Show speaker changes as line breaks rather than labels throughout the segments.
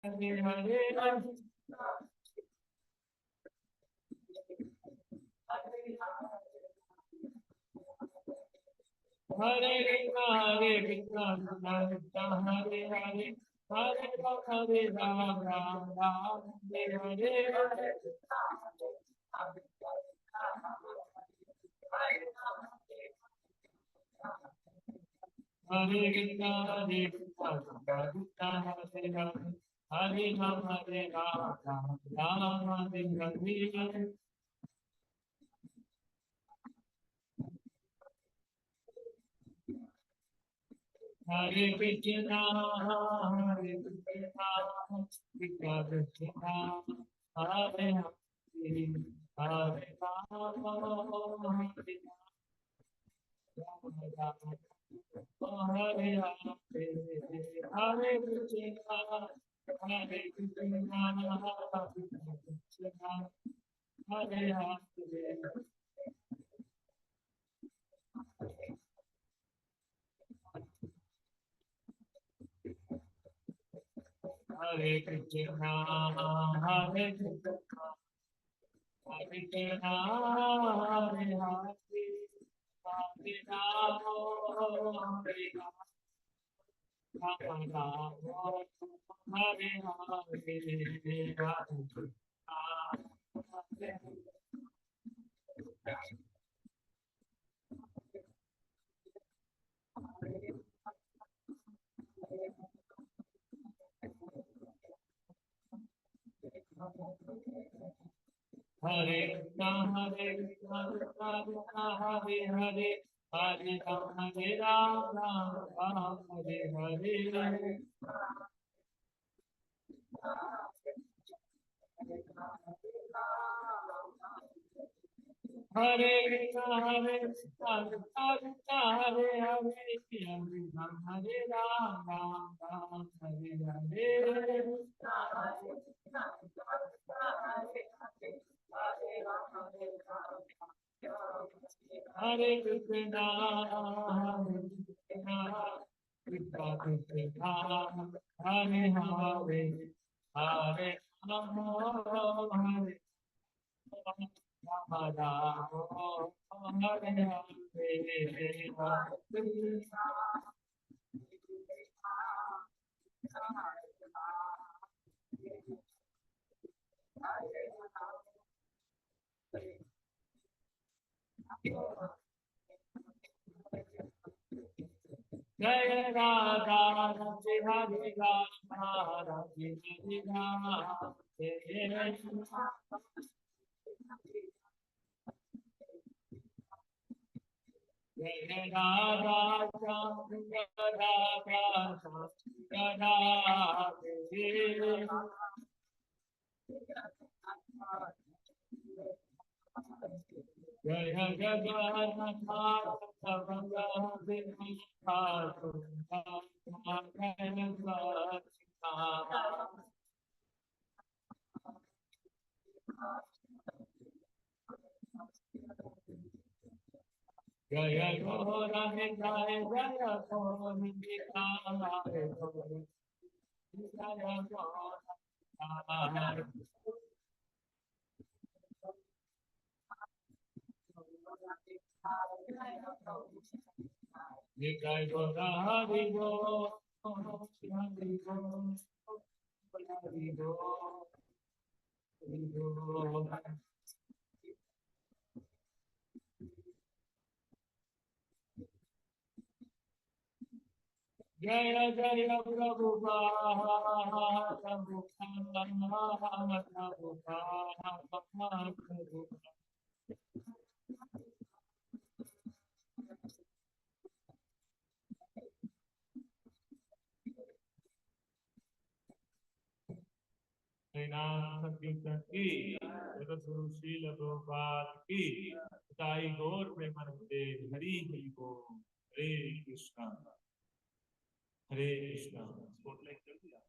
हरे हरे हरे कृष्णा कृष्णा कृष्णा हरे हरे हरे राम राम राम हरे हरे हरे कृष्णा कृष्णा कृष्णा हरे हरे हरे राम राम राम हरे हरे हरे कृष्णा कृष्णा कृष्णा हरे हरे हरे राम हरे राम हरे हरे हरे कृष्णा कृष्णा हरे हरे हरे कृष्णा हरे कृष्णा हरे कृष्णा हरे हरे हरे राम हरे राम राम हरे हरे हरे हरे कृष्णा कृष्णा कृष्णा हरे हरे हरे राम राम राम हरे हरे हरे कृष्णा कृष्णा कृष्णा हरे हरे हरे राम राम राम हरे हरे हरे कृष्णा कृष्णा कृष्णा कृष्णा हरे हरे हरे राम हरे राम राम हरे हरे जय राधा राधे हरे राधा राधे हरे राधे जय राधा श्याम राधा राधे जय जगन्नाथ जय गौर जय जय गौर जय गौर हरि बोल हरि बोल हरि बोल हरि बोल जय जय प्रभुपाद प्रभुपाद नाम संकीर्तन की जगत गुरु श्रील प्रभुपाद की ताई गौर प्रेमानंदे हरि हरि बोल हरे कृष्णा हरे कृष्णा स्पॉटलाइट कर दिया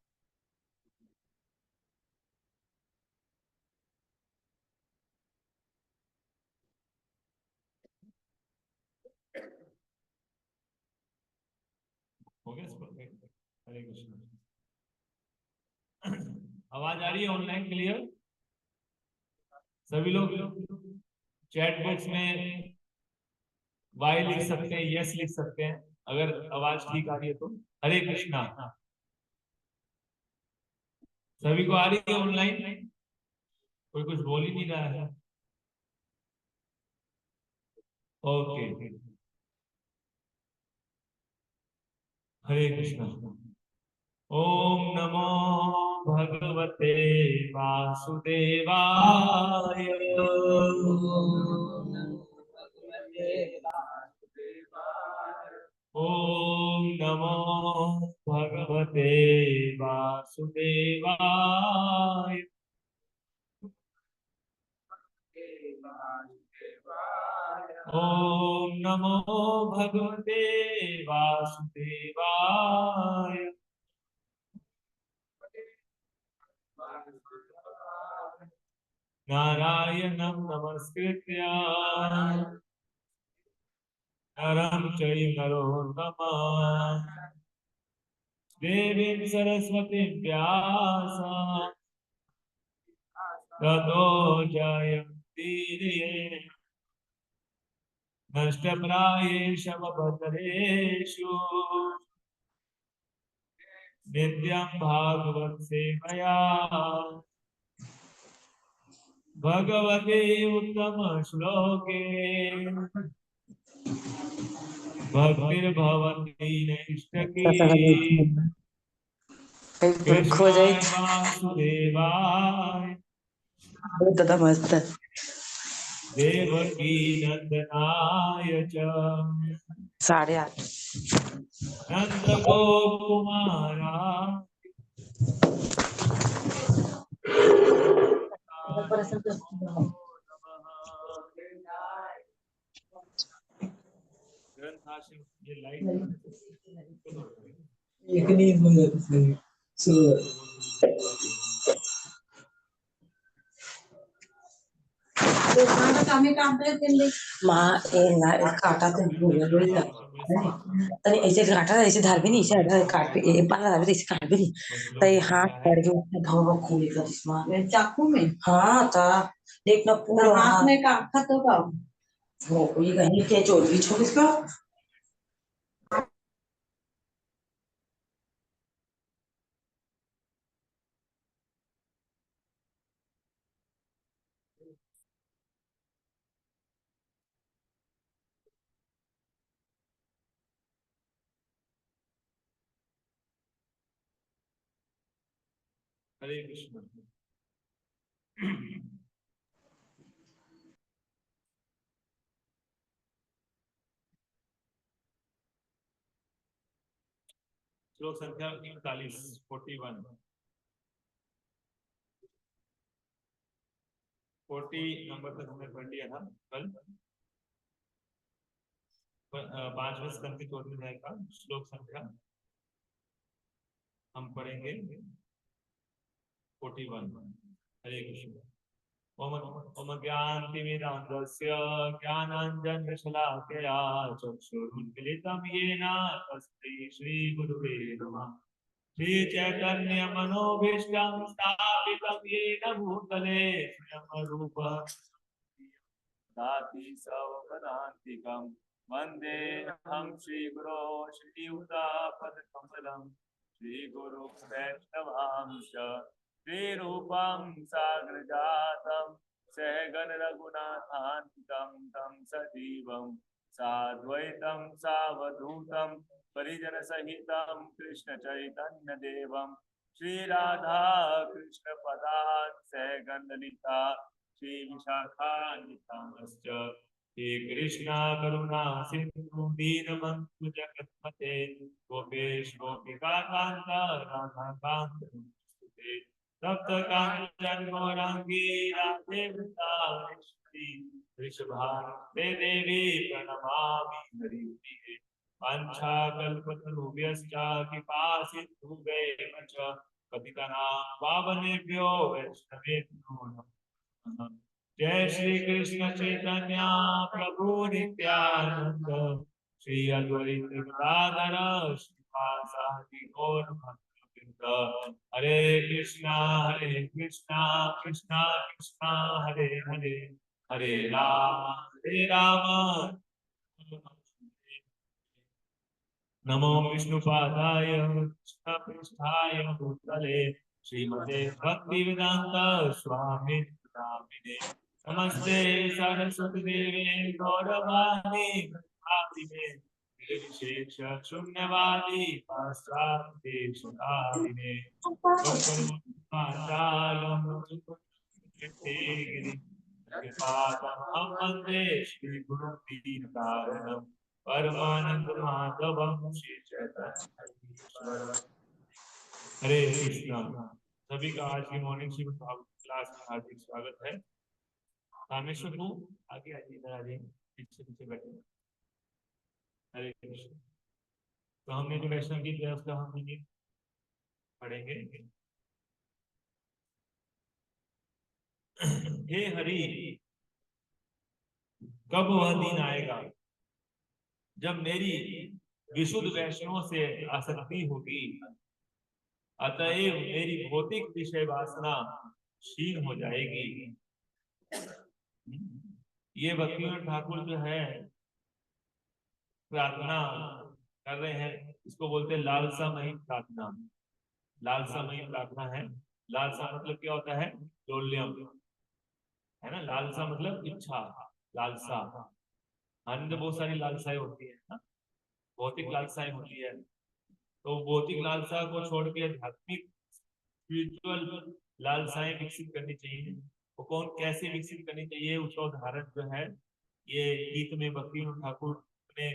हो गया स्पॉटलाइट हरे कृष्णा आवाज आ रही है ऑनलाइन क्लियर? सभी लोग चैट बॉक्स में वाई लिख सकते हैं, यस लिख सकते हैं अगर आवाज ठीक आ रही है तो। हरे कृष्णा। सभी को आ रही है ऑनलाइन? कोई कुछ बोल ही नहीं रहा है। ओके, हरे कृष्णा। ओम नमो भगवते वासुदेवाय। ओम नमो भगवते वासुदेवाय। ओम नमो भगवते वासुदेवाय। नारायणं नमस्कृत्य नरं चैव नरोत्तमं देवीं सरस्वतीं व्यासं ततो जयमुदीरये। नष्टप्रायेषु भद्रेषु नित्यं भागवत सेवया भगवते उत्तम श्लोके भक्तिर्भवति नैष्ठकी। कृष्णाय वासुदेवाय
मस्त
देवकी नंदनाय च
8:30
नंद गोकुमारा ग्रंथाश्रम ये लाइट
एक नहीं सो माँ काटा तो तनी ऐसे काटा था ऐसे धार भी नहीं ऐसे काट पे एक बार धार भी ऐसे काट भी नहीं तो ये हाथ पड़ के उसने भाव खून का जिस्म चाकू में हाँ था देखना पूरा हाथ में काटा तो का वो ये कहीं के चोट भी छोड़ इसका
हरे कृष्ण। श्लोक संख्या 39 41 40 नंबर तक हमने पढ़ लिया था कल। 5वें स्कंद की 4वीं अध्याय का श्लोक संख्या हम पढ़ेंगे 41। हरे कृष्ण। ओम ज्ञानतिमिरान्धस्य ज्ञानाञ्जनशलाकया चक्षुरुन्मीलितं येन तस्मै श्रीगुरुवे नमः। श्रीचैतन्यमनोभीष्टं स्थापितं येन भूतले स्वयं रूप दाति सवदान्तिकं वन्देऽहं श्रीगुरो श्रीयुतापदकमलं श्रीगुरु वैष्णवांश्च श्रीरूपं साग्रजातं सहगण रघुनाथान्वितं तं सजीवं साद्वैतं सावधूतं परिजन सहितं कृष्ण चैतन्य देवं श्री राधा कृष्ण पदान् सहगण ललिता श्री विशाखान्वितांश्च हे कृष्णा करुणा सिंधु दीनबन्धु जगत्पते गोपेश गोपिका कान्त राधा कान्त नमोस्तुते। तप्त कांचन गौरांगी राधे वृंदावनेश्वरी वृषभानुते देवी प्रणमामि हरिप्रिये। वाञ्छाकल्पतरुभ्यश्च कृपासिन्धुभ्येव च पतितानां पावनेभ्यो वैष्णवेभ्यो नमः। जय श्री कृष्ण चैतन्य प्रभु नित्यानंद श्री अद्वैत गदाधर श्रीवासादि गौर भक्त हरे कृष्णा कृष्णा कृष्णा हरे हरे हरे राम नमो विष्णुपादाय कृष्णपृष्ठाय भूतले श्रीमते भक्तिवेदांत स्वामी नामिने नमस्ते सरस्वती देवे गौरवाणी प्रसादिने निर्विशेष शून्यवादी पाश्चात्यदेशकारिणे कृपातमहं वन्दे श्रीगुरुं दीनकारणम् परमानंद माधवम श्री चैतन्य। हरे कृष्णा। सभी का आज की मॉर्निंग शिव क्लास में हार्दिक स्वागत है। रामेश्वर को आगे आइए, इधर आ जाइए, पीछे पीछे बैठे। हरे कृष्ण। तो हमने जो वैष्णव गीत है उसका हम मीनिंग पढ़ेंगे। हे हरि, कब वह दिन आएगा जब मेरी विशुद्ध वैष्णव से आसक्ति होगी, अतएव मेरी भौतिक विषय वासना क्षीण हो जाएगी। ये भक्तिविनोद ठाकुर जो है प्रार्थना कर रहे हैं, इसको बोलते हैं लालसामयी प्रार्थना। लालसामयी प्रार्थना है। लालसा मतलब क्या होता है? लोल्यम, है ना। लालसा मतलब इच्छा, लालसा। अंदर बहुत सारी लालसाएं होती है ना, भौतिक लालसाएं होती है। तो भौतिक लालसा को छोड़ के आध्यात्मिक स्पिरिचुअल लालसाएं विकसित करनी चाहिए। वो कौन कैसे विकसित करनी चाहिए, उसका उदाहरण जो है ये गीत में भक्तिविनोद ठाकुर ने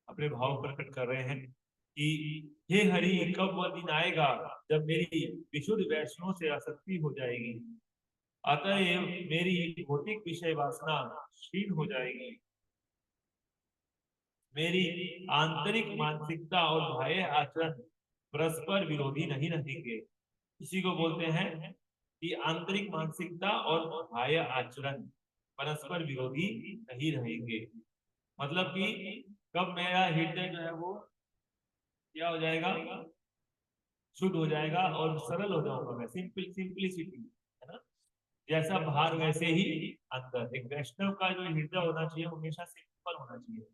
अपने भाव प्रकट कर रहे हैं कि हे हरि, कब वह दिन आएगा जब मेरी विशुद्ध वैष्णव से आसक्ति हो जाएगी, अतएव मेरी भौतिक विषय वासना क्षीण हो जाएगी। मेरी आंतरिक मानसिकता और बाह्य आचरण परस्पर विरोधी नहीं रहेंगे। इसी को बोलते हैं कि आंतरिक मानसिकता और बाह्य आचरण परस्पर विरोधी नहीं रहेंगे। मतलब कि कब मेरा हृदय जो है वो क्या हो जाएगा? शुद्ध हो जाएगा और सरल हो जाऊंगा मैं। सिंपलिसिटी, है ना। जैसा बाहर वैसे ही अंदर। एक वैष्णव का जो हृदय होना चाहिए हमेशा सिंपल होना चाहिए,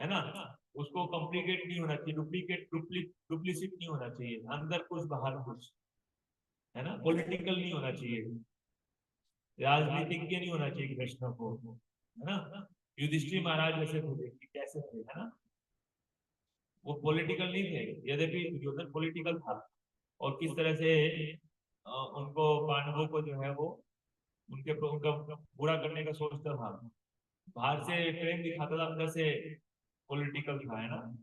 है ना। उसको कॉम्प्लिकेट नहीं होना चाहिए, डुप्लीसिट नहीं होना चाहिए। अंदर कुछ बाहर कुछ, है ना। पॉलिटिकल नहीं होना चाहिए, राजनीतिज्ञ नहीं होना चाहिए वैष्णव को, है ना। युधिष्ठिर महाराज जैसे थे कि कैसे थे, है ना। वो पॉलिटिकल नहीं थे, यद्यपि दुर्योधन पॉलिटिकल था। और किस तरह से उनको पांडवों को जो है वो उनका पूरा करने का सोचता था। बाहर से प्रेम दिखाता था, अंदर से पॉलिटिकल था, है ना।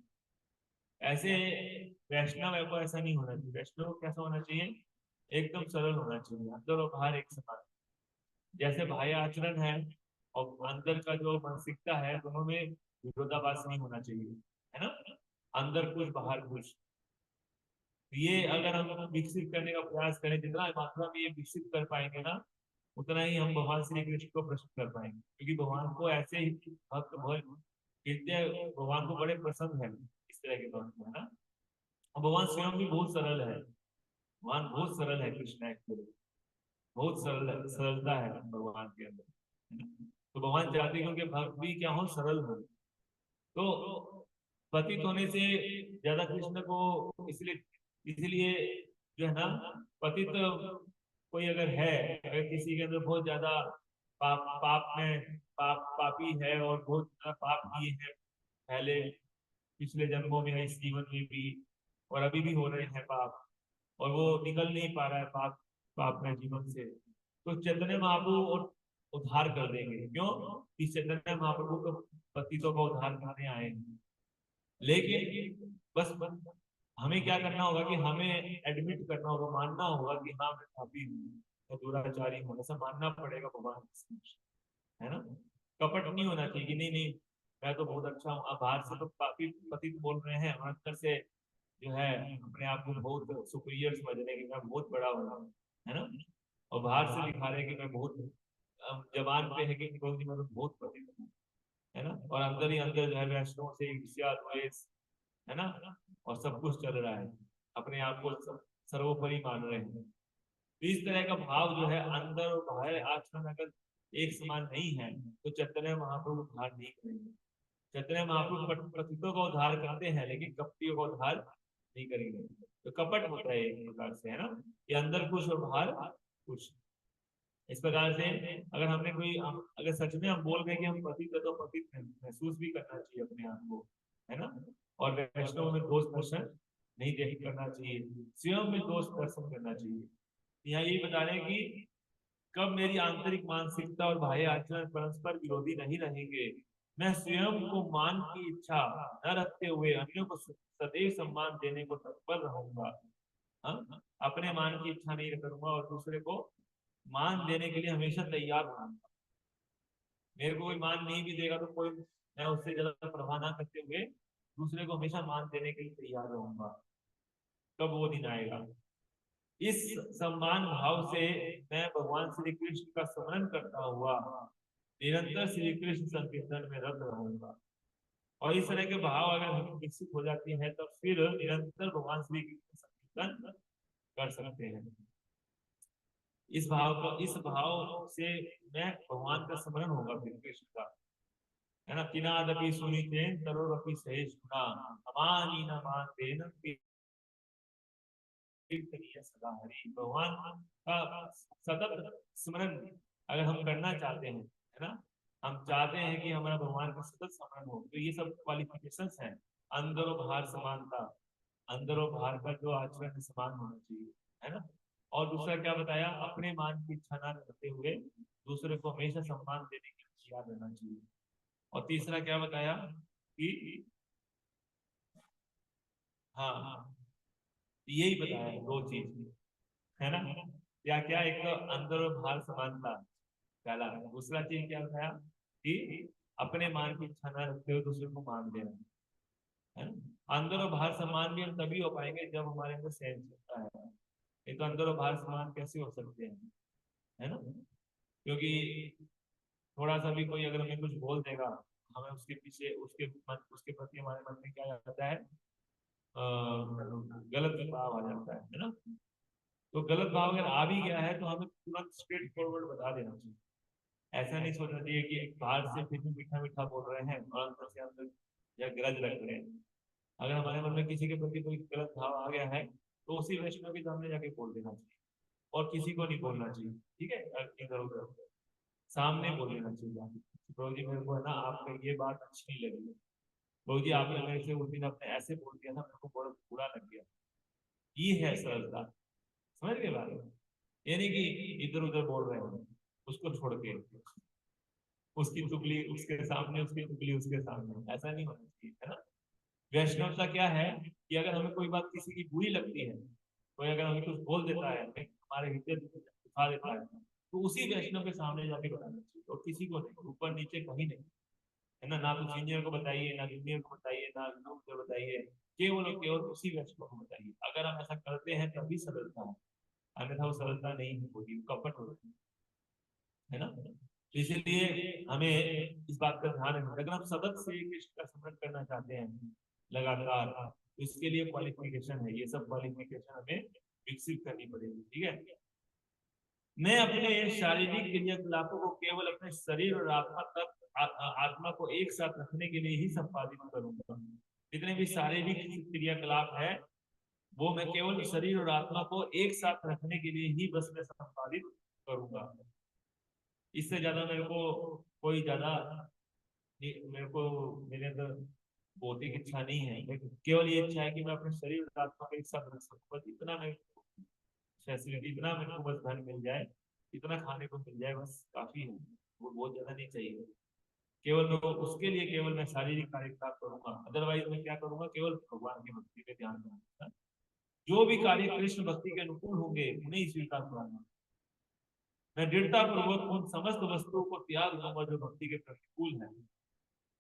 ऐसे वैष्णव है वो ऐसा नहीं होना चाहिए। वैष्णव कैसा होना चाहिए? एकदम सरल होना चाहिए, अंदर और बाहर एक समान। जैसे बाह्य आचरण है और अंदर का जो मानसिकता है, दोनों में विरोधाभास नहीं होना चाहिए, है ना। अंदर कुछ बाहर कुछ। ये अगर हम विकसित करने का प्रयास करें, जितना मात्रा में ये विकसित कर पाएंगे ना, उतना ही हम भगवान श्री कृष्ण को प्रसन्न कर पाएंगे। क्योंकि भगवान को ऐसे ही भक्त हृदय भगवान को बड़े पसंद है इस तरह के भक्त, है ना। और भगवान स्वयं भी बहुत सरल है। भगवान बहुत सरल है। कृष्ण एक्चुअली बहुत सरलता है भगवान के अंदर, है ना? तो भगवान चाहते हैं कि उनके भक्त भी क्या हो, सरल हो। तो पतित होने से ज्यादा कृष्ण को इसलिए जो है ना, पतित कोई अगर है, अगर किसी के अंदर बहुत ज्यादा पापी है और बहुत ज्यादा पाप किए हैं पहले पिछले जन्मों में, इस जीवन में भी, और अभी भी हो रहे हैं पाप, और वो निकल नहीं पा रहा है पाप में जीवन से, तो चैतन्य महाप्रभु और उद्धार कर देंगे। क्यों? इस चैतन्य महाप्रभु तो पतितों का उद्धार करने आए हैं। लेकिन बस हमें क्या करना होगा कि हमें एडमिट करना होगा, मानना होगा कि हाँ मैं पापी हूँ, मैं दुराचारी हूँ, ऐसा मानना पड़ेगा भगवान, है ना। कपट नहीं होना चाहिए कि नहीं नहीं मैं तो बहुत अच्छा हूँ। अब बाहर से तो काफी पतित बोल रहे हैं, अंदर से जो है अपने आप को बहुत सुपीरियर समझ रहे हैं कि मैं बहुत बड़ा हूँ, है ना। और बाहर से दिखा रहे हैं कि मैं बहुत जवान पे है कि मैं तो बहुत पतित हूँ, है ना। और अंदर ही अंदर जो है वैष्णव से ईर्ष्या द्वेष, है ना, और सब कुछ चल रहा है। अपने आप को सर्वोपरि मान रहे हैं। तो इस तरह का भाव जो है अंदर और बाहर आचरण अगर एक समान नहीं है तो चैतन्य महाप्रभु उद्धार नहीं करेंगे। चैतन्य महाप्रभु पतितों का उद्धार करते हैं लेकिन कपटियों का उद्धार नहीं करेंगे। तो कपट होता है एक प्रकार से, है ना, कि अंदर कुछ और बाहर कुछ। इस प्रकार से अगर हमने कोई अगर सच में हम बोल रहे कि हम पतित है तो पतित महसूस भी करना चाहिए अपने आप को, है ना। और वैष्णव में दोष दर्शन नहीं देख करना चाहिए, स्वयं में दोष दर्शन करना चाहिए। यहाँ यही बता रहे हैं कि कब मेरी आंतरिक मानसिकता और बाह्य आचरण परस्पर विरोधी नहीं रहेंगे, मैं स्वयं को मान की इच्छा न रखते हुए अन्यों को सदैव सम्मान देने को तत्पर रहूंगा। हाँ, अपने मान की इच्छा नहीं करूंगा और दूसरे को मान देने के लिए हमेशा तैयार रहूंगा। मेरे को कोई मान नहीं भी देगा तो कोई, मैं उससे ज्यादा परवाह ना करते हुए दूसरे को हमेशा मान देने के लिए तैयार रहूंगा। कब वो दिन आएगा? इस सम्मान भाव से मैं भगवान श्री कृष्ण का स्मरण करता हुआ निरंतर श्री कृष्ण संकीर्तन में रत रहूंगा। और इस तरह के भाव अगर हम विकसित हो जाती है तो फिर निरंतर भगवान श्री कृष्ण संकीर्तन कर सकते हैं। इस भाव से मैं भगवान का स्मरण होगा फिर कृष्ण का, है ना। किनादपि सुनीते तरोरपि सहिष्णुना अमानी न मानतेन सदा हरि। भगवान का सतत स्मरण अगर हम करना चाहते हैं, है ना, हम चाहते हैं कि हमारा भगवान का सतत स्मरण हो, तो ये सब क्वालिफिकेशंस हैं। अंदर और बाहर समानता, अंदर और बाहर का जो आचरण समान होना चाहिए, है ना। और दूसरा क्या बताया? अपने मान की इच्छा न करते हुए दूसरे को हमेशा सम्मान देने की तैयार रहना चाहिए। और तीसरा क्या बताया कि हाँ, यही बताया दो चीज, है ना। क्या क्या? एक तो अंदर और बाहर समानता पहला, दूसरा चीज क्या बताया कि अपने मान की इच्छा न रखते हुए दूसरे को मान देना, है ना। अंदर और बाहर समान भी हम तभी हो पाएंगे जब हमारे अंदर सहनशीलता है। ये तो अंदर और बाहर समान कैसे हो सकते हैं, है ना। क्योंकि थोड़ा सा भी कोई अगर हमें कुछ बोल देगा, हमें उसके पीछे उसके प्रति हमारे मन में क्या आता है? गलत भाव आ जाता है ना। तो गलत भाव अगर आ भी गया है तो हमें तुरंत स्ट्रेट फॉरवर्ड बता देना चाहिए। ऐसा नहीं सोचना चाहिए कि बाहर से फिर भी मीठा मीठा बोल रहे हैं और अंदर से अंदर या ग्रज रख रहे हैं। अगर हमारे मन में किसी के प्रति कोई गलत भाव आ गया है तो उसी वैष्णव के सामने जाके बोल देना चाहिए और किसी को नहीं बोलना चाहिए, ठीक है। इधर उधर सामने बोल देना चाहिए जाके, प्रभु जी मेरे को है ना आपका ये बात अच्छी नहीं लगी, प्रभु जी आपने मेरे से उस दिन अपने ऐसे बोल दिया था, मेरे को बहुत बुरा लग गया। ये है सरलता, समझ गए बात? यानी कि इधर उधर बोल रहे हैं उसको छोड़ के, उसकी चुगली उसके सामने, उसकी चुगली उसके सामने, ऐसा नहीं होना चाहिए, है ना। वैष्णवता क्या है कि अगर हमें कोई बात किसी की बुरी लगती है, कोई अगर हमें कुछ बोल देता है, हमारे हृदय दुखा देता है, तो उसी वैष्णव के सामने जाके बताना चाहिए और किसी को नहीं, ऊपर नीचे कहीं नहीं, है ना। ना तो सीनियर को बताइए, ना जूनियर को बताइए, ना को बताइए, केवल और केवल उसी वैष्णव को बताइए। अगर हम ऐसा करते हैं तभी सरलता है, अन्यथा वो सरलता नहीं होगी, कपट होगी, है ना। तो इसलिए हमें इस बात का ध्यान रखना, अगर हम सतत से कृष्ण का स्मरण करना चाहते हैं लगातार, तो इसके लिए क्वालिफिकेशन है, ये सब क्वालिफिकेशन हमें विकसित करनी पड़ेगी, ठीक है। मैं अपने शारीरिक क्रियाकलापों को केवल अपने शरीर और आत्मा को एक साथ रखने के लिए ही संपादित करूंगा। जितने भी शारीरिक क्रियाकलाप है वो मैं केवल शरीर और आत्मा को एक साथ रखने के लिए ही बस मैं संपादित करूंगा। इससे ज्यादा मेरे को कोई ज्यादा मेरे को मेरे अंदर भौतिक इच्छा नहीं है, लेकिन केवल ये इच्छा है कि मैं अपने शरीर और आत्मा को एक साथ रख सकूं। बस इतना मैं फैसिलिटी, इतना मेरे को बस धन मिल जाए, इतना खाने को मिल जाए, बस काफी है, वो बहुत ज्यादा नहीं चाहिए। केवल मैं उसके लिए केवल मैं शारीरिक कार्यकलाप करूंगा, अदरवाइज मैं क्या करूंगा? केवल भगवान की भक्ति पे ध्यान दूंगा। जो भी कार्य कृष्ण भक्ति के अनुकूल होंगे उन्हें ही स्वीकार करूंगा। मैं दृढ़ता पूर्वक उन समस्त वस्तुओं को त्याग दूंगा जो भक्ति के प्रतिकूल है।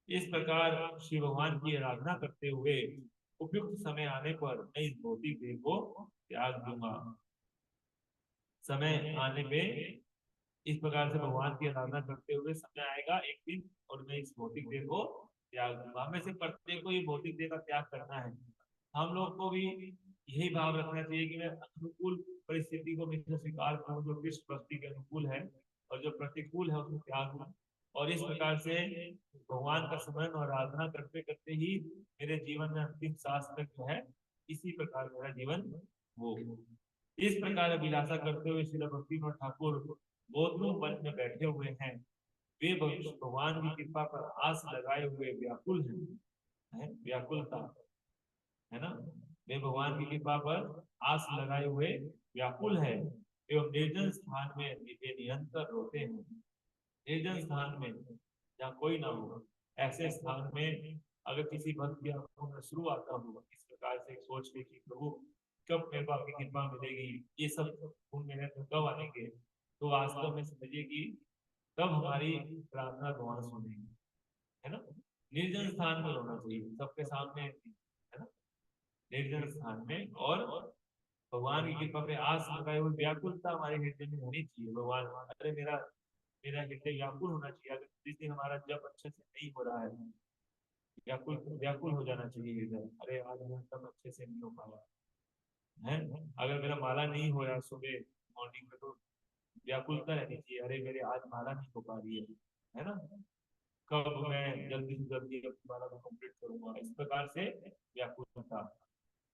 इस प्रकार श्री भगवान की आराधना करते हुए उपयुक्त समय आने पर मैं इस भौतिक देह को त्याग दूंगा। समय आने पे इस प्रकार से भगवान की आराधना करते हुए समय आएगा एक दिन और मैं इस भौतिक देह को त्याग दूंगा। हमें से प्रत्येक को ये भौतिक देह का त्याग करना है। हम लोग को भी यही भाव रखना चाहिए कि मैं अनुकूल परिस्थिति को हमेशा स्वीकार करूं जो कृष्ण भक्ति के अनुकूल है, और जो प्रतिकूल है उसको त्याग दूं। और इस प्रकार से भगवान का स्मरण और आराधना करते करते ही मेरे जीवन में अंतिम सांस तक जो है इसी प्रकार मेरा जीवन हो। इस प्रकार अभिलाषा करते हुए श्री भक्तिनाथ ठाकुर गोदलू वन में बैठे हुए हैं। वे भगवान की कृपा पर आस लगाए हुए व्याकुल है, व्याकुलता है ना, वे भगवान की कृपा पर आस लगाए हुए व्याकुल है एवं निर्जन स्थान में निरंतर रोते हैं। निर्जन स्थान में जहाँ कोई ना हो, ऐसे स्थान में अगर किसी भक्त की आंखों में अश्रु आता हो, इस प्रकार से सोच के कि प्रभु कब मेरे को आपकी कृपा मिलेगी, ये सब गुण मेरे अंदर कब आएंगे, तो वास्तव में समझिए कि तब हमारी प्रार्थना भगवान सुनेगी, है ना। निर्जन स्थान में होना चाहिए, सबके सामने, है ना, निर्जन स्थान में, और भगवान की कृपा पे आस लगाए हुए व्याकुलता हमारे हृदय में होनी चाहिए। भगवान, अरे मेरा मेरा हृदय व्याकुल होना चाहिए। अगर जिस दिन हमारा जब अच्छे से नहीं हो रहा है, व्याकुल व्याकुल हो जाना चाहिए हृदय, अरे आज मेरा तब अच्छे से नहीं हो पाया है। अगर मेरा माला नहीं हो रहा सुबह मॉर्निंग में, तो व्याकुलता रहनी चाहिए, अरे मेरे आज माला नहीं हो पा रही है ना, कब मैं जल्दी से जल्दी अपनी माला को कंप्लीट करूंगा। इस प्रकार से व्याकुलता,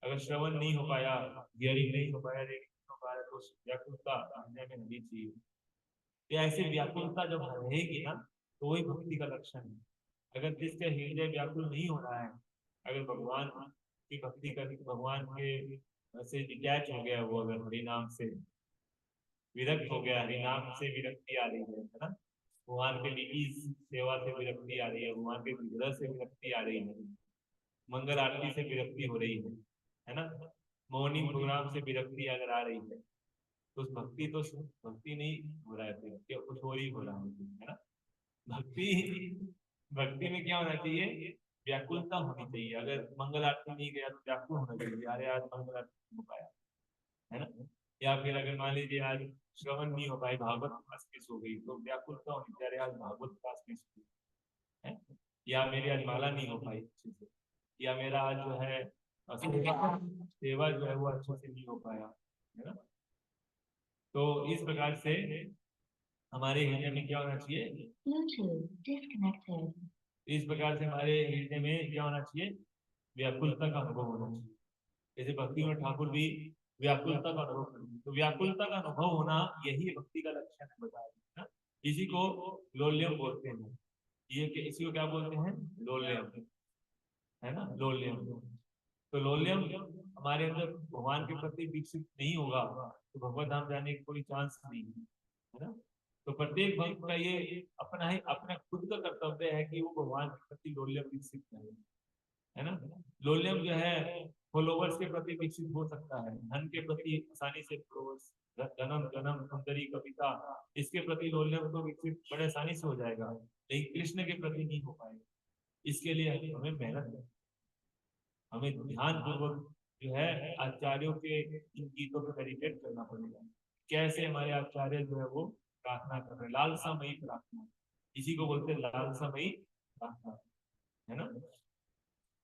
अगर श्रवण नहीं हो पाया, हियरिंग नहीं हो पाया, रीडिंग नहीं हो पाया, तो व्याकुलता हृदय में होनी चाहिए। तो ऐसे व्याकुलता जब रहेगी ना, तो वही भक्ति का लक्षण है। अगर जिसका हृदय व्याकुल नहीं हो रहा है, अगर भगवान की भक्ति कर, भगवान के से डिटैच हो गया, वो अगर हरिनाम से विरक्त हो गया, हरिनाम से विरक्ति आ रही है ना, भगवान के निजी सेवा से विरक्ति आ रही है, भगवान के विग्रह से विरक्ति आ रही है, मंगल आरती से विरक्ति हो रही है ना, मॉर्निंग प्रोग्राम से विरक्ति अगर आ रही है, तो भक्ति नहीं हो रहा है, फिर कुछ और ही हो रहा है ना। भक्ति भक्ति में क्या होना चाहिए, व्याकुलता होनी चाहिए। अगर मंगल आरती नहीं गया तो व्याकुल होना चाहिए, अरे आज मंगल आरती नहीं हो पाया, है ना। या फिर अगर मान लीजिए आज श्रवण नहीं हो पाई, भागवत क्लास मिस हो गई, तो व्याकुलता होनी चाहिए, अरे आज भागवत क्लास मिस हो गई है। या मेरी आज माला नहीं हो पाई अच्छे से, या मेरा आज जो है सेवा जो है वो अच्छे से नहीं हो पाया, है ना। तो इस प्रकार से हमारे हृदय में क्या होना चाहिए, इस प्रकार से हमारे हृदय में क्या होना चाहिए, व्याकुलता का अनुभव होना चाहिए। जैसे भक्ति में ठाकुर भी व्याकुलता का अनुभव करते, तो व्याकुलता का अनुभव होना यही भक्ति का लक्षण है, बता रहे हैं। इसी को लोल्यम बोलते हैं, ये इसी को क्या बोलते हैं, लोल्यम, है ना, लोल्यम। तो लोल्यम हमारे अंदर भगवान के प्रति विकसित नहीं होगा, तो भगवत धाम जाने की कोई चांस नहीं है ना। तो प्रत्येक भक्त का ये अपना ही अपना खुद का कर्तव्य है कि वो भगवान के प्रति लोल्यम विकसित करे, है ना। लोल्यम जो है फॉलोवर्स के प्रति विकसित हो सकता है, धन के प्रति आसानी से फॉलोवर्स, जन्म जन्म सुंदरी कविता, इसके प्रति लोल्यम तो विकसित बड़े आसानी से हो जाएगा, लेकिन कृष्ण के प्रति नहीं हो पाएगा। इसके लिए हमें मेहनत है, हमें ध्यान पूर्वक जो है आचार्यों के इन गीतों पर मेडिटेट करना पड़ेगा, कैसे हमारे आचार्य जो है वो प्रार्थना कर रहे हैं, लालसामयी प्रार्थना, इसी को बोलते हैं लालसामयी प्रार्थना, है ना।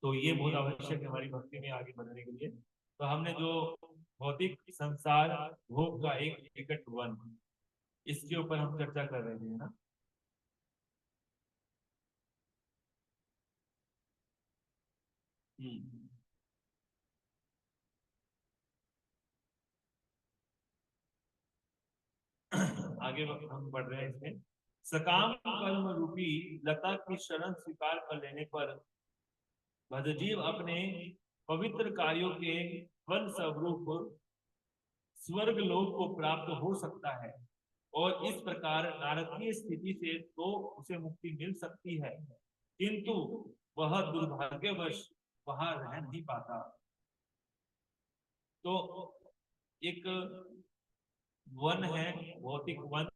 तो ये बहुत आवश्यक है हमारी भक्ति में आगे बढ़ने के लिए। तो हमने जो भौतिक संसार भोग का एक विकट वन, इसके ऊपर हम चर्चा कर रहे थे ना। आगे हम बढ़ रहे हैं इसमें। सकाम कर्म रूपी लता की शरण स्वीकार कर लेने पर भजजीव अपने पवित्र कार्यों के वन स्वरूप स्वर्ग लोक को प्राप्त हो सकता है, और इस प्रकार नारकीय स्थिति से तो उसे मुक्ति मिल सकती है, किंतु वह दुर्भाग्यवश वहां रह नहीं पाता। तो एक वन है, भौतिक वन,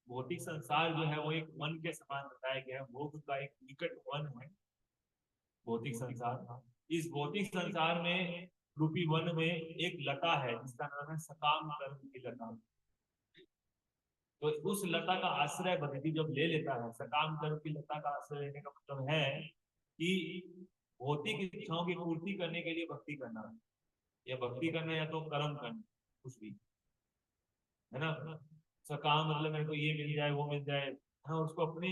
भौतिक संसार जो है वो एक वन के समान बताया गया है, भोग का एक निकट वन है भौतिक संसार। इस भौतिक संसार में रूपी वन में एक लता है जिसका नाम है सकाम कर्म की लता। तो उस लता का आश्रय भक्ति जब ले लेता है, सकाम कर्म की लता का आश्रय लेने का मतलब है कि भौतिक इच्छाओं की पूर्ति करने के लिए भक्ति करना, या भक्ति करना या तो कर्म करना, कुछ भी, है ना। सकाम मतलब मेरे को ये मिल जाए वो मिल जाए, हाँ, उसको अपने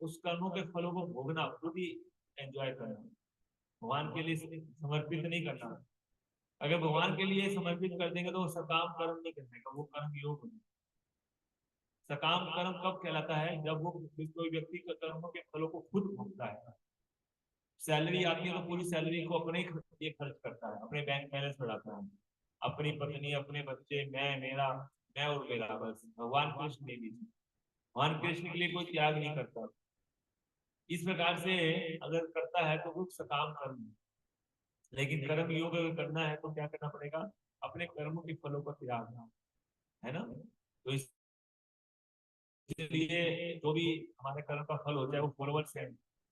उस कर्मों के फलों को भोगना, खुद ही एंजॉय करना, भगवान के लिए समर्पित नहीं करना। अगर भगवान के लिए समर्पित कर देंगे तो वो सकाम कर्म नहीं करने का, वो कर्म योग होगा। सकाम कर्म कब कहलाता है, जब वो कोई व्यक्ति कर्मों के फलों को खुद भोगता है। सैलरी आती है तो पूरी सैलरी को अपने लिए खर्च करता है, अपने बैंक बैलेंस बढ़ाता है, अपनी पत्नी, अपने बच्चे, मैं और मेरा, बस भगवान कृष्ण ने भी, भगवान कृष्ण के लिए कोई त्याग नहीं करता। इस प्रकार से अगर करता है तो वो सकाम कर्म है। लेकिन कर्म योग अगर करना है तो क्या करना पड़ेगा, अपने कर्मों के फलों को त्यागना, है ना। तो इसलिए जो भी हमारे कर्म का फल होता है वो फॉलोवर्स है,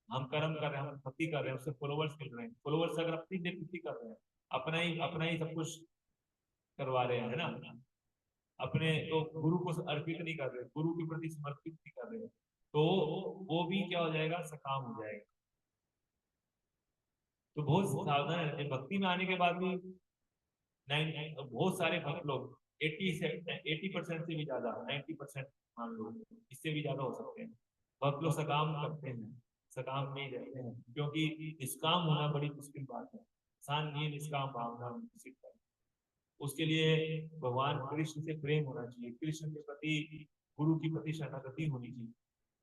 हम कर्म कर रहे हैं, हम भक्ति कर रहे हैं, उससे फॉलोवर्स मिल रहे हैं। फॉलोवर्स अगर अपनी भक्ति कर रहे हैं, अपना ही सब कुछ करवा रहे हैं, है ना, अपने तो गुरु को अर्पित नहीं कर रहे, गुरु के प्रति समर्पित नहीं कर रहे, तो वो भी क्या हो जाएगा, सकाम हो जाएगा। तो बहुत सावधान है भक्ति में आने के बाद भी। बहुत सारे भक्त लोग 80% से भी ज्यादा, 90% मान लो, इससे भी ज्यादा हो सकते हैं, भक्त लोग सकाम करते हैं, सकाम नहीं रहते हैं, क्योंकि निष्काम होना बड़ी मुश्किल बात है। इंसान ये निष्काम भावना सीखता है, उसके लिए भगवान कृष्ण से प्रेम होना चाहिए, कृष्ण के प्रति, गुरु के प्रति शरणागति होनी चाहिए,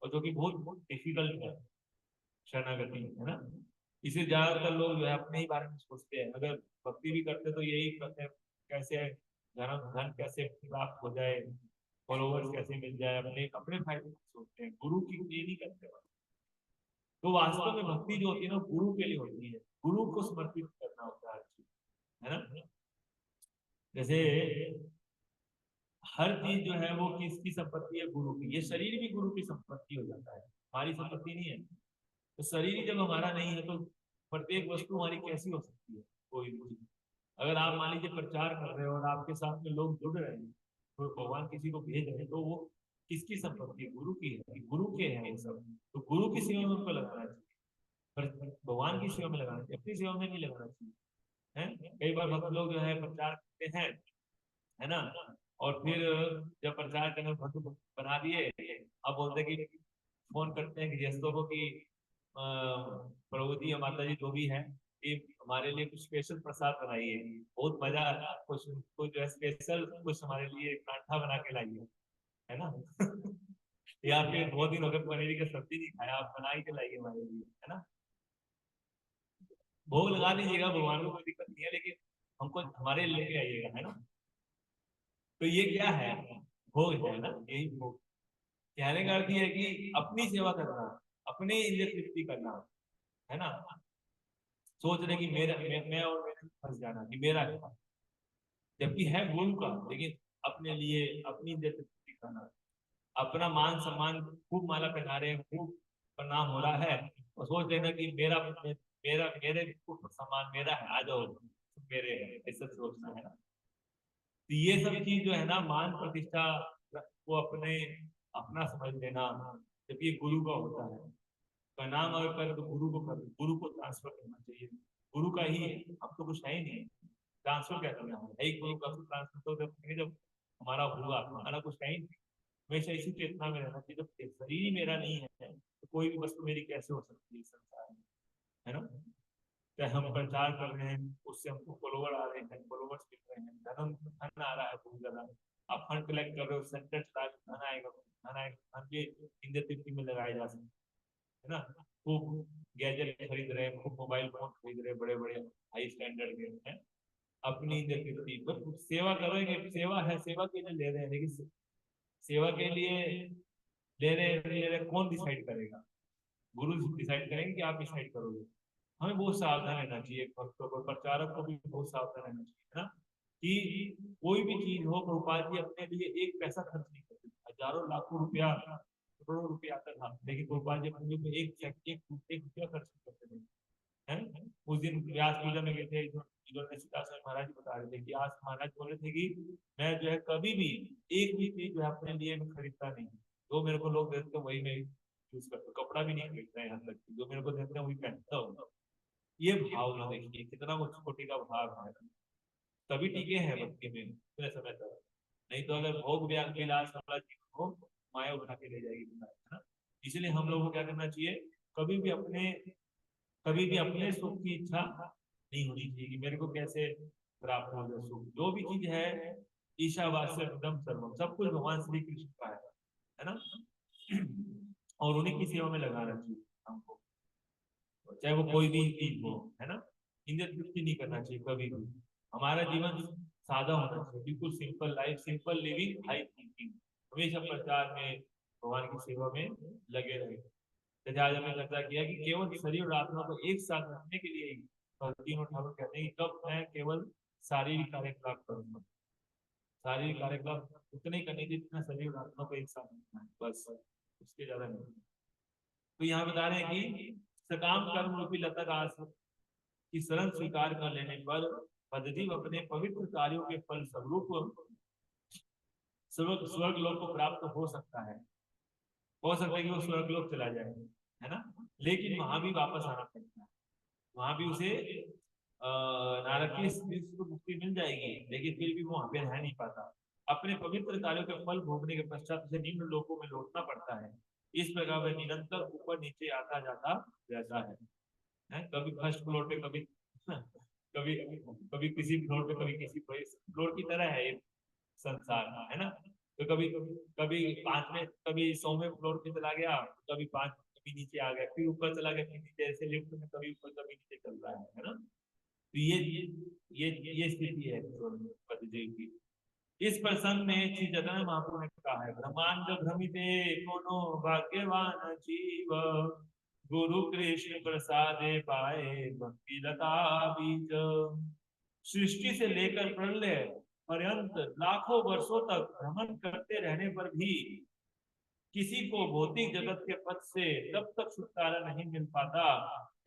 और जो कि बहुत बहुत डिफिकल्ट है शरणागति, है ना। इसे ज्यादातर लोग जो है अपने ही बारे में सोचते हैं, अगर भक्ति भी करते तो यही करते हैं, कैसे धन कैसे प्राप्त हो जाए, फॉलोवर्स कैसे मिल जाए, अपने अपने फायदे को सोचते हैं, गुरु की ये नहीं करते। तो वास्तव में भक्ति जो होती है ना, गुरु के लिए होती है, गुरु को समर्पित करना होता है हर चीज, है ना। जैसे हर चीज जो है वो किसकी संपत्ति है, गुरु की। ये शरीर भी गुरु की संपत्ति हो जाता है, हमारी संपत्ति नहीं है। तो शरीर ही जब हमारा नहीं है तो प्रत्येक वस्तु हमारी कैसी हो सकती है, कोई भी। अगर आप मान लीजिए प्रचार कर रहे हो और आपके साथ में लोग जुड़ रहे हैं, तो भगवान किसी को भेज रहे हैं, तो वो किसकी संपत्ति है, गुरु की है, गुरु के हैं ये सब। तो गुरु की सेवा में उनको लगाना चाहिए, पर भगवान की सेवा में लगाना चाहिए, अपनी सेवा में नहीं लगाना चाहिए, है। कई बार भक्त लोग जो है प्रचार करते हैं, है ना, और फिर जब प्रचार करने भक्त बना दिए, अब बोलते कि फोन करते हैं गृहस्थों को कि प्रभु जी या माता जी जो भी है, कि हमारे लिए कुछ स्पेशल प्रसाद बनाइए, बहुत मजा आता है, कुछ जो है स्पेशल कुछ हमारे लिए पराठा बना के लाइए, है ना। या फिर 2 दिन हो गए पनीर की सब्जी नहीं खाया, आप बना ही के लाइए हमारे लिए, है ना। भोग लगा दीजिएगा भगवान को, कोई दिक्कत नहीं है, लेकिन हमको हमारे लेके आइएगा, है ना। तो ये क्या है, भोग है ना, यही भोग। कहने का अर्थ ये है कि अपनी सेवा करना, अपनी इंद्रिय तृप्ति करना, है ना। सोच रहे कि मैं और मेरे फंस जाना कि मेरा है, जबकि है गुरु का, लेकिन अपने लिए अपनी इंद्रिय तृप्ति करना, अपना मान सम्मान, खूब माला पहना रहे हैं, खूब प्रणाम हो रहा है, और सोच लेना कि मेरे सम्मान मेरा है, आ जाओ मेरे है, ऐसा सोचना है ना। तो ये सब चीज जो है ना, मान प्रतिष्ठा को अपने अपना समझ लेना, जब ये गुरु का होता है। प्रणाम अगर कर तो गुरु को कर, गुरु को ट्रांसफर करना चाहिए, गुरु का ही है, अब तो कुछ है ही नहीं, ट्रांसफर क्या करना है, एक गुरु का ट्रांसफर तो जब हमारा होगा, हमारा कुछ है ही नहीं। हमेशा इसी चेतना में रहना चाहिए, जब शरीर ही मेरा नहीं है तो कोई भी वस्तु मेरी कैसे हो सकती है संसार में, है ना। चाहे हम प्रचार कर रहे हैं, उससे हमको फॉलोवर आ रहे हैं, फॉलोवर्स मिल रहे हैं, धन आ रहा है बहुत ज्यादा, आप फंड कलेक्ट कर रहे हो, सेंटर चला रहे हो, धन आएगा, धन के इंद्र तृप्ति में लगाए जा सकते, है ना। खूब गैजेट खरीद रहे हैं, खूब मोबाइल फोन खरीद रहे हैं, बड़े बड़े हाई स्टैंडर्ड के हैं, अपनी इंद्र तृप्ति, तो सेवा करेंगे, सेवा है, सेवा के लिए ले रहे हैं, लेकिन सेवा के लिए ले रहे कौन डिसाइड करेगा, गुरु डिसाइड करेंगे कि आप डिसाइड करोगे। हमें बहुत सावधान रहना चाहिए, भक्तों को, प्रचारक को भी बहुत सावधान रहना चाहिए, है ना, कि कोई भी चीज हो, प्रभुपाद जी अपने लिए एक पैसा खर्च नहीं करते, हजारों लाखों रुपया, करोड़ों रुपया आता था, लेकिन प्रभुपाद जी अपने लिए एक रुपया खर्च नहीं करते थे, है। उस दिन व्यास पूजा में गए थे, सीताश्वर महाराज बता रहे थे कि आज महाराज बोल रहे थे कि मैं जो है कभी भी एक भी चीज जो है अपने लिए मैं खरीदता नहीं, जो मेरे को लोग देते वही मैं यूज करता हूँ, कपड़ा भी नहीं खरीदता है, यहाँ तक जो मेरे को देते हैं वही पहनता हूँ, ये भाव ना देखिए कितना उच्च कोटि का भाव है, तभी टिके हैं भक्ति में इतने समय तक। नहीं तो अगर भोग विलास वाला जीवन हो, माया उठा के ले जाएगी, है ना। इसलिए हम लोगों को क्या करना चाहिए, कभी भी अपने कभी भी अपने सुख की इच्छा नहीं होनी चाहिए कि मेरे को कैसे प्राप्त हो जाए सुख। जो भी चीज है ईशावास्य एकदम सर्वम, सब कुछ भगवान श्री कृष्ण का है ना। और उन्हीं की सेवा में लगाना चाहिए हमको, चाहे वो कोई भी चीज हो, है ना। इंद्रिय तृप्ति नहीं करना चाहिए कभी भी। हमारा जीवन सादा होना चाहिए, बिल्कुल simple life, simple living, high thinking. हमेशा प्रचार में, भगवान की सेवा में लगे रहे। जैसे आज हमने चर्चा किया कि केवल शरीर और आत्मा को एक साथ रखने के लिए ही तीनों ठाकुर कहते हैं कि कब मैं केवल शारीरिक कार्यकलाप करूंगा। शारीरिक कार्यकलाप उतने ही करने चाहिए जितना शरीर और आत्मा को एक साथ रखना है, बस, उसके ज्यादा नहीं। तो यहाँ बता रहे हैं कि सकाम कर्म रूपी लता का की शरण स्वीकार कर लेने पर पद्धति अपने पवित्र कार्यों के फल स्वरूप स्वर्ग लोक को प्राप्त हो सकता है। हो सकता है कि वो स्वर्ग लोक चला जाए, है ना। लेकिन वहां भी वापस आना पड़ता है, वहां भी उसे नरक की मुक्ति मिल जाएगी, लेकिन फिर भी वो वहां पे रह नहीं पाता। अपने पवित्र कार्यों के फल भोगने के पश्चात उसे निम्न लोकों में लौटना पड़ता है। इस प्रकार वह निरंतर ऊपर नीचे आता जाता रहता है। कभी फर्स्ट फ्लोर पे, कभी कभी कभी किसी फ्लोर पे, कभी किसी फ्लोर की तरह है ये संसार, है ना। तो कभी कभी 5वें, कभी 100वें फ्लोर पे चला गया, कभी 5, कभी नीचे आ गया, फिर ऊपर चला गया, फिर नीचे, ऐसे लिफ्ट में कभी ऊपर कभी नीचे चल रहा है ना। तो ये स्थिति है पतिदेव की। इस प्रसंग में श्री चैतन्य महाप्रभु ने कहा है, ब्रह्मांड भ्रमिते कोनो भाग्यवान जीव, गुरु कृष्ण प्रसादे पाए भक्ति लता बीज। सृष्टि से लेकर प्रलय पर्यंत लाखों वर्षों तक भ्रमण करते रहने पर भी किसी को भौतिक जगत के पथ से तब तक छुटकारा नहीं मिल पाता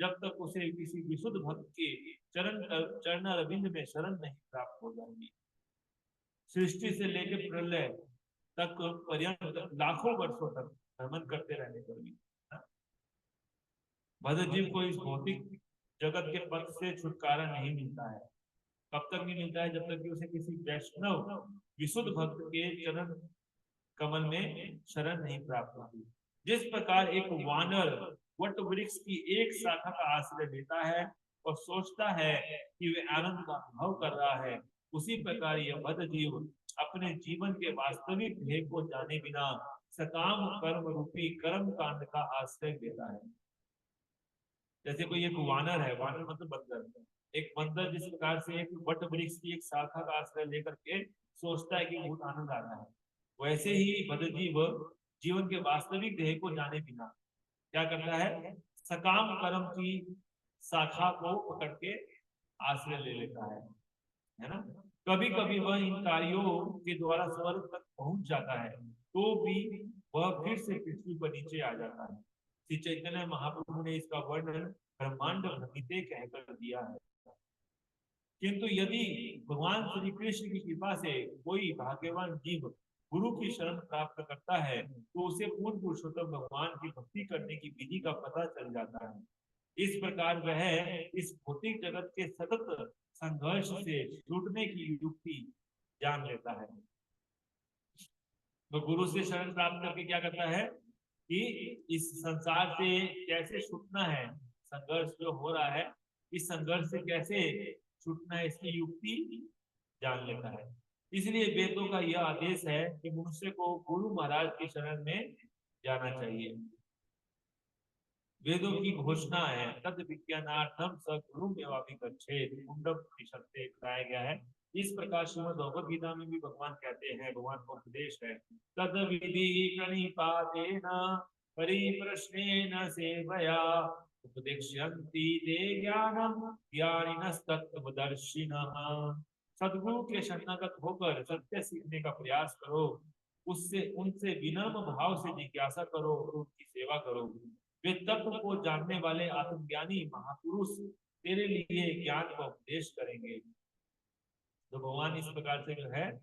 जब तक उसे किसी विशुद्ध भक्त के चरण अरविंद में शरण नहीं प्राप्त हो जाएगी। सृष्टि से लेकर प्रलय तक पर्यंत लाखों वर्षों तक भ्रमण करते रहने पर भी भक्त जीव को इस भौतिक जगत के पथ से छुटकारा नहीं मिलता है। कब तक नहीं मिलता है? जब तक कि उसे किसी वैष्णव विशुद्ध भक्त के चरण कमल में शरण नहीं प्राप्त होती। जिस प्रकार एक वानर वट वृक्ष की एक शाखा का आश्रय लेता है और सोचता है कि वे आनंद का अनुभव कर रहा है, उसी प्रकार यह बद्ध जीव अपने जीवन के वास्तविक ध्येय को जाने बिना सकाम कर्म रूपी कर्म कांड का आश्रय लेता है। जैसे कोई एक वानर है, वानर मतलब बंदर, एक बंदर जिस प्रकार से एक वट वृक्ष की एक शाखा का आश्रय लेकर के सोचता है कि बहुत आनंद आ रहा है, वैसे ही बद्ध जीव जीवन के वास्तविक ध्येय को जाने बिना क्या करता है, सकाम कर्म की शाखा को पकड़ के आश्रय ले लेता है ना। कभी कभी वह इन कार्यों के द्वारा स्वर्ग तक पहुंच जाता है, तो भी वह फिर से पृथ्वी पर नीचे आ जाता है। श्री चैतन्य महाप्रभु ने इसका वर्णन ब्रह्मांड भ्रमिते कहकर दिया है। किंतु यदि भगवान श्री कृष्ण की कृपा से कोई भाग्यवान जीव गुरु की शरण प्राप्त करता है, तो उसे पूर्ण पुरुषोत्तम भगवान की भक्ति करने की विधि का पता चल जाता है। इस प्रकार वह इस भौतिक जगत के सतत संघर्ष से छूटने की युक्ति जान लेता है। तो गुरु से शरण प्राप्त करके क्या करता है कि इस संसार से कैसे छूटना है, संघर्ष जो हो रहा है, इस संघर्ष से कैसे छूटना है, इसकी युक्ति जान लेता है। इसलिए वेदों का यह आदेश है कि मनुष्य को गुरु महाराज की शरण में जाना चाहिए। वेदों की घोषणा है, तद विज्ञानार्थम स गुरु मेवाभिगच्छेत्, मुंडम उपनिषदे बताया गया है। इस प्रकार श्रीमद् भगवद गीता में भी भगवान कहते हैं, भगवान का उपदेश है, तद विधि प्रणिपातेन परिप्रश्नेन सेवया उपदेक्ष्यन्ति ते ज्ञानम ज्ञानिनस्तत्त्वदर्शिनः। सद्गुरु के शरणागत होकर सत्य सीखने का प्रयास करो, उससे उनसे विनम्र भाव से जिज्ञासा करो और उनकी सेवा करो। वे तत्व को जानने वाले आत्मज्ञानी महापुरुष तेरे लिए ज्ञान का उपदेश करेंगे। तो भगवान इस प्रकार से जो है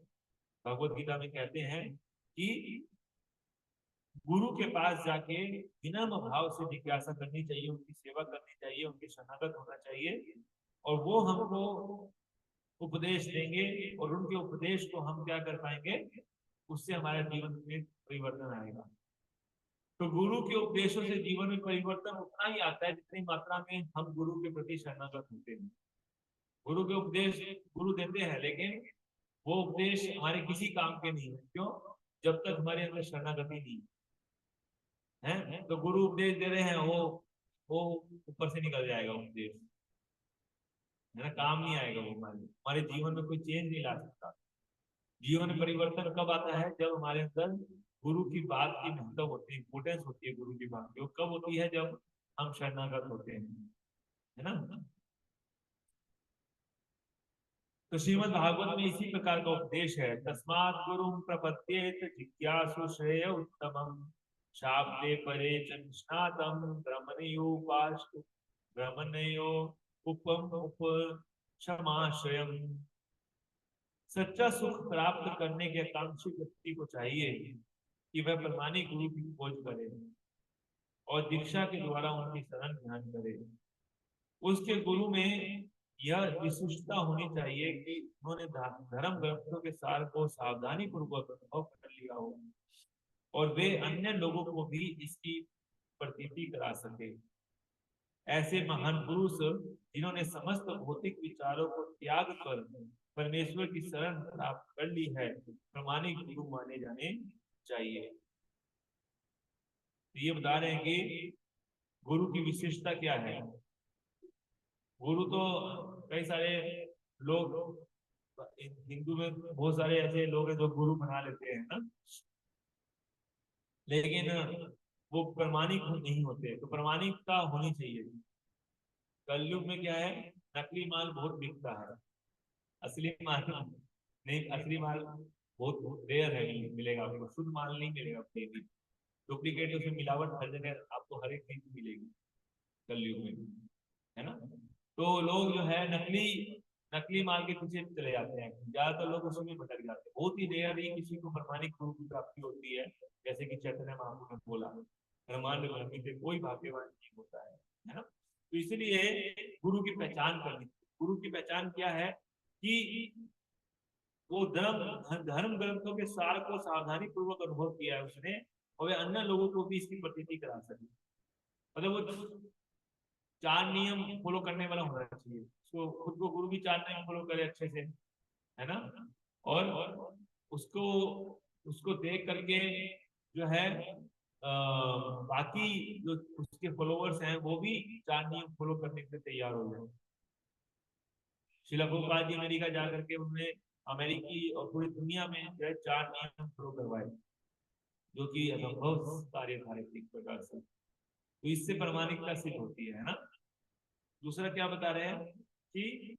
भगवत गीता में कहते हैं कि गुरु के पास जाके विनम्र भाव से जिज्ञासा करनी चाहिए, उनकी सेवा करनी चाहिए, उनके शरणागत होना चाहिए, और वो हमको उपदेश देंगे, और उनके उपदेश को हम क्या कर पाएंगे, उससे हमारे जीवन में परिवर्तन आएगा। तो गुरु के उपदेशों से जीवन में परिवर्तन उतना ही आता है जितनी मात्रा में हम गुरु के प्रति शरणागत होते हैं। गुरु के उपदेश गुरु देते हैं, लेकिन वो उपदेश हमारे किसी काम के नहीं है। क्यों? जब तक हमारे अंदर शरणागति नहीं है। तो गुरु उपदेश दे रहे हैं, वो ऊपर से निकल जाएगा उपदेश, है ना, काम नहीं आएगा वो, हमारे जीवन में कोई चेंज नहीं ला सकता। जीवन में परिवर्तन कब आता है? जब हमारे अंदर गुरु की बात की महत्व होती है, इंपोर्टेंस होती है गुरु की बात की। वो कब होती है? जब हम शरणागत होते हैं, है ना। तो श्रीमद् भागवत में इसी प्रकार का उपदेश है। तस्मात् गुरुं प्रपद्येत जिज्ञासु श्रेय उत्तमम् शाब्दे परे च निष्णातं ब्रह्मणयो उपम उपशमाश्रयम्। सच्चा सुख प्राप्त करने के आकांक्षी व्यक्ति को चाहिए कि वह प्रमाणिक गुरु की खोज करे और दीक्षा के द्वारा उनकी शरण ग्रहण करे। उसके गुरु में यह विशिष्टता होनी चाहिए कि उन्होंने धर्म ग्रंथों के सार को सावधानी पूर्वक अनुभव कर लिया हो और वे अन्य लोगों को भी इसकी प्रतीति करा सके। ऐसे महान पुरुष जिन्होंने समस्त भौतिक विचारों को त्याग कर परमेश्वर की शरण प्राप्त कर ली है, प्रमाणिक गुरु माने जाने चाहिए। तो ये बता रहे हैं कि गुरु की विशेषता क्या है। गुरु तो कई सारे लोग, हिंदू में बहुत सारे ऐसे लोग हैं जो गुरु बना लेते हैं ना, लेकिन वो प्रमाणिक नहीं होते। तो प्रमाणिकता होनी चाहिए। कलयुग में क्या है, नकली माल बहुत बिकता है, असली माल नहीं। असली माल बहुत रेयर है, मिलेगा आपको, शुद्ध माल नहीं मिलेगा कहीं भी। डुप्लीकेट, उसमें मिलावट हर जगह आपको हर एक चीज मिलेगी कलयुग में, है ना। तो लोग जो है नकली माल के पीछे चले जाते हैं, ज्यादातर लोग उसमें भी भटक जाते हैं। बहुत ही रेयर ही किसी को प्रमाणिक गुरु की प्राप्ति होती है, जैसे कि चैतन्य महाप्रभु ने बोला, ब्रह्मांड ब्रह्मी से कोई भाग्यवान नहीं होता है ना। तो इसलिए गुरु की पहचान करनी। गुरु की पहचान क्या है कि वो धर्म ग्रंथों के सार को सावधानी पूर्वक अनुभव किया है उसने, और वे अन्य लोगों को भी इसकी प्रतीति करा सके। मतलब वो 4 नियम फॉलो करने वाला होना चाहिए। उसको खुद को गुरु भी 4 नियम फॉलो करे अच्छे से, है ना। और उसको उसको देख करके जो है बाकी जो उसके फॉलोअर्स हैं वो भी 4 नियम फॉलो करने के लिए तैयार हो जाए। श्रील प्रभुपाद जी अमेरिका जाकर के उन्होंने अमेरिकी और पूरी दुनिया में जो है 4 नियम फॉलो करवाए, जो कि असंभव कार्य था एक प्रकार से। तो इससे प्रमाणिकता सिद्ध होती है ना। दूसरा क्या बता रहे हैं कि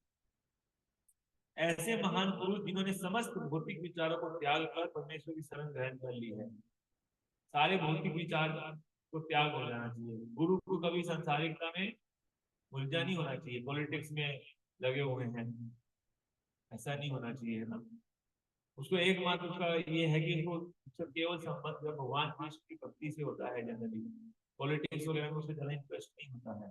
ऐसे महान पुरुष जिन्होंने समस्त भौतिक विचारों को त्याग कर परमेश्वर की शरण ग्रहण कर ली है। सारे भौतिक विचार को त्याग हो जाना चाहिए। गुरु को कभी सांसारिकता में उलझा नहीं होना चाहिए, पॉलिटिक्स में लगे हुए हैं, ऐसा नहीं होना चाहिए, है ना। उसको एकमात्र उसका ये है कि उसको केवल संबंध भगवान कृष्ण की भक्ति से होता है। जनरली पॉलिटिक्स वगैरह में उसको ज्यादा इंटरेस्ट नहीं होता है,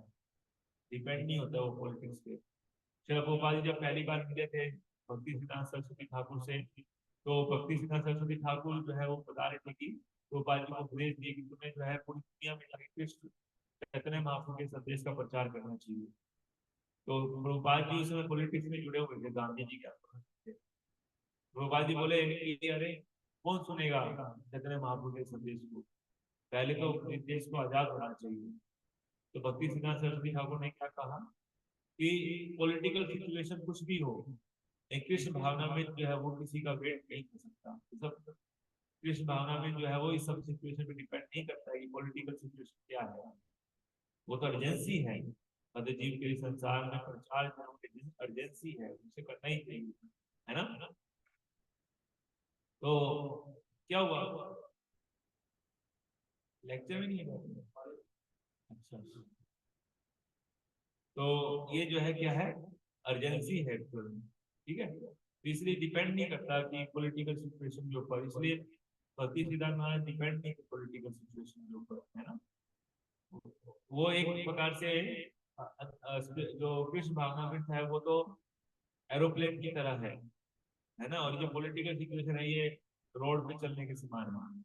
डिपेंड नहीं होता वो पॉलिटिक्स पे। श्रील प्रभुपाद जी जब पहली बार मिले थे भक्ति सिद्धांत सरस्वती ठाकुर से, तो भक्ति सिद्धांत सरस्वती ठाकुर जो है वो बता रहे थे कि प्रभुपाद जी को उपदेश दिए कि तुम्हें जो है पूरी दुनिया में जाके कृष्ण चैतन्य महाप्रभु के संदेश का प्रचार करना चाहिए। तो प्रभुपाद जी उस समय पॉलिटिक्स में जुड़े हुए थे, गांधी जी के आंदोलन थे। प्रभुपाद जी बोले कि अरे कौन सुनेगा चैतन्य महाप्रभु के संदेश को, पहले तो देश को आजाद होना चाहिए। तो भक्ति सिद्धांत सरस्वती ठाकुर ने क्या कहा कि पॉलिटिकल सिचुएशन कुछ भी हो, कृष्ण भावना में जो है वो किसी का वेट नहीं कर सकता। तो सब कृष्ण भावना में जो है वो इस सब सिचुएशन पे डिपेंड नहीं करता है कि पॉलिटिकल सिचुएशन क्या है। वो तो अर्जेंसी है, जीव के संसार में प्रचार अर्जेंसी है, उसे करना ही चाहिए, है ना। तो क्या हुआ, लेक्चर में नहीं है? अच्छा, तो ये जो है क्या है, अर्जेंसी है, ठीक है। तो इसलिए डिपेंड नहीं करता कि पॉलिटिकल सिचुएशन के ऊपर। इसलिए भक्ति सिद्धांत महाराज डिपेंड नहीं पॉलिटिकल सिचुएशन के ऊपर, है ना। वो एक प्रकार से जो कृष्ण भावनामृत है वो तो एरोप्लेन की तरह है ना। और जो पॉलिटिकल सिचुएशन है ये रोड पे चलने के समान है।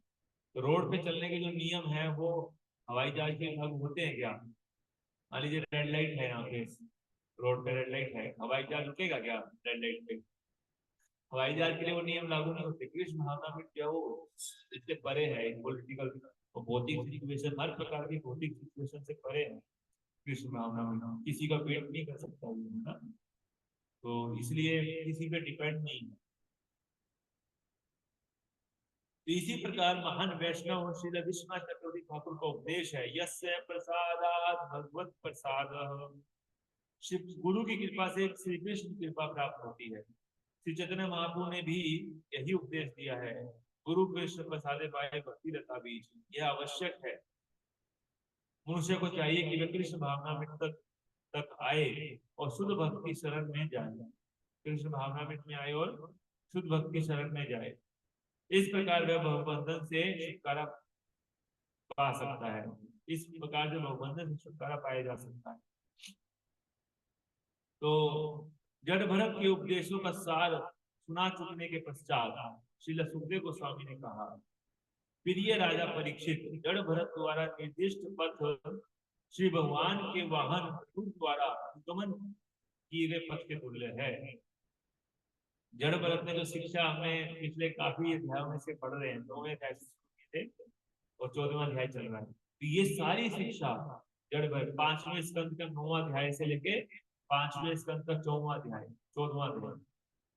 तो रोड पे चलने के जो नियम है वो हवाई जहाज के भाग होते हैं क्या? मान लीजिए रेड लाइट है यहाँ पे, रोड पे रेड लाइट है, हवाई जहाज रुकेगा क्या रेड लाइट पे? हवाई जहाज के लिए वो नियम लागू नहीं होते। कृष्ण भावनामृत क्या वो इससे परे है, पॉलिटिकल और भौतिक सिचुएशन, हर प्रकार की भौतिक सिचुएशन से परे है कृष्ण भावनामृत। किसी का पेट नहीं कर सकता वो, है ना। तो इसलिए किसी पे डिपेंड नहीं है। तो इसी प्रकार महान वैष्णव श्री विश्वनाथ चक्रवर्ती ठाकुर का उपदेश है, यस्य प्रसादात् भगवत प्रसाद। शिव गुरु की कृपा से श्री कृष्ण की कृपा प्राप्त होती है। श्री चैतन्य महाप्रभु ने भी यही उपदेश दिया है, गुरु कृष्ण प्रसादे पाए भक्ति लता बीज। यह आवश्यक है, मनुष्य को चाहिए कि वह कृष्ण भावना में तक आए और शुद्ध भक्ति की शरण में जाए। कृष्ण भावनामृत में आए और शुद्ध भक्ति की शरण में जाए। इस प्रकार वह भवबंधन से छुटकारा पा सकता है। इस प्रकार जो भवबंधन से छुटकारा पाया जा सकता है। तो जड़ भरत के उपदेशों का सार सुना चुकने के पश्चात श्रील सुखदेव गोस्वामी ने कहा, प्रिय राजा परीक्षित, जड़ भरत द्वारा निर्दिष्ट पथ श्री भगवान के वाहन द्वारा अनुगमन किए गए पथ के तुल्य है। जड़ भरत ने जो शिक्षा हमें पिछले काफी अध्यायों में से पढ़ रहे हैं, 9वें अध्याय से शुरू किए थे और 14वां अध्याय चल रहा है। तो ये सारी शिक्षा जड़ भरत 5वें स्कंद का 9वां अध्याय से लेके 5वें स्कंद का 4वां अध्याय 14वां अध्याय,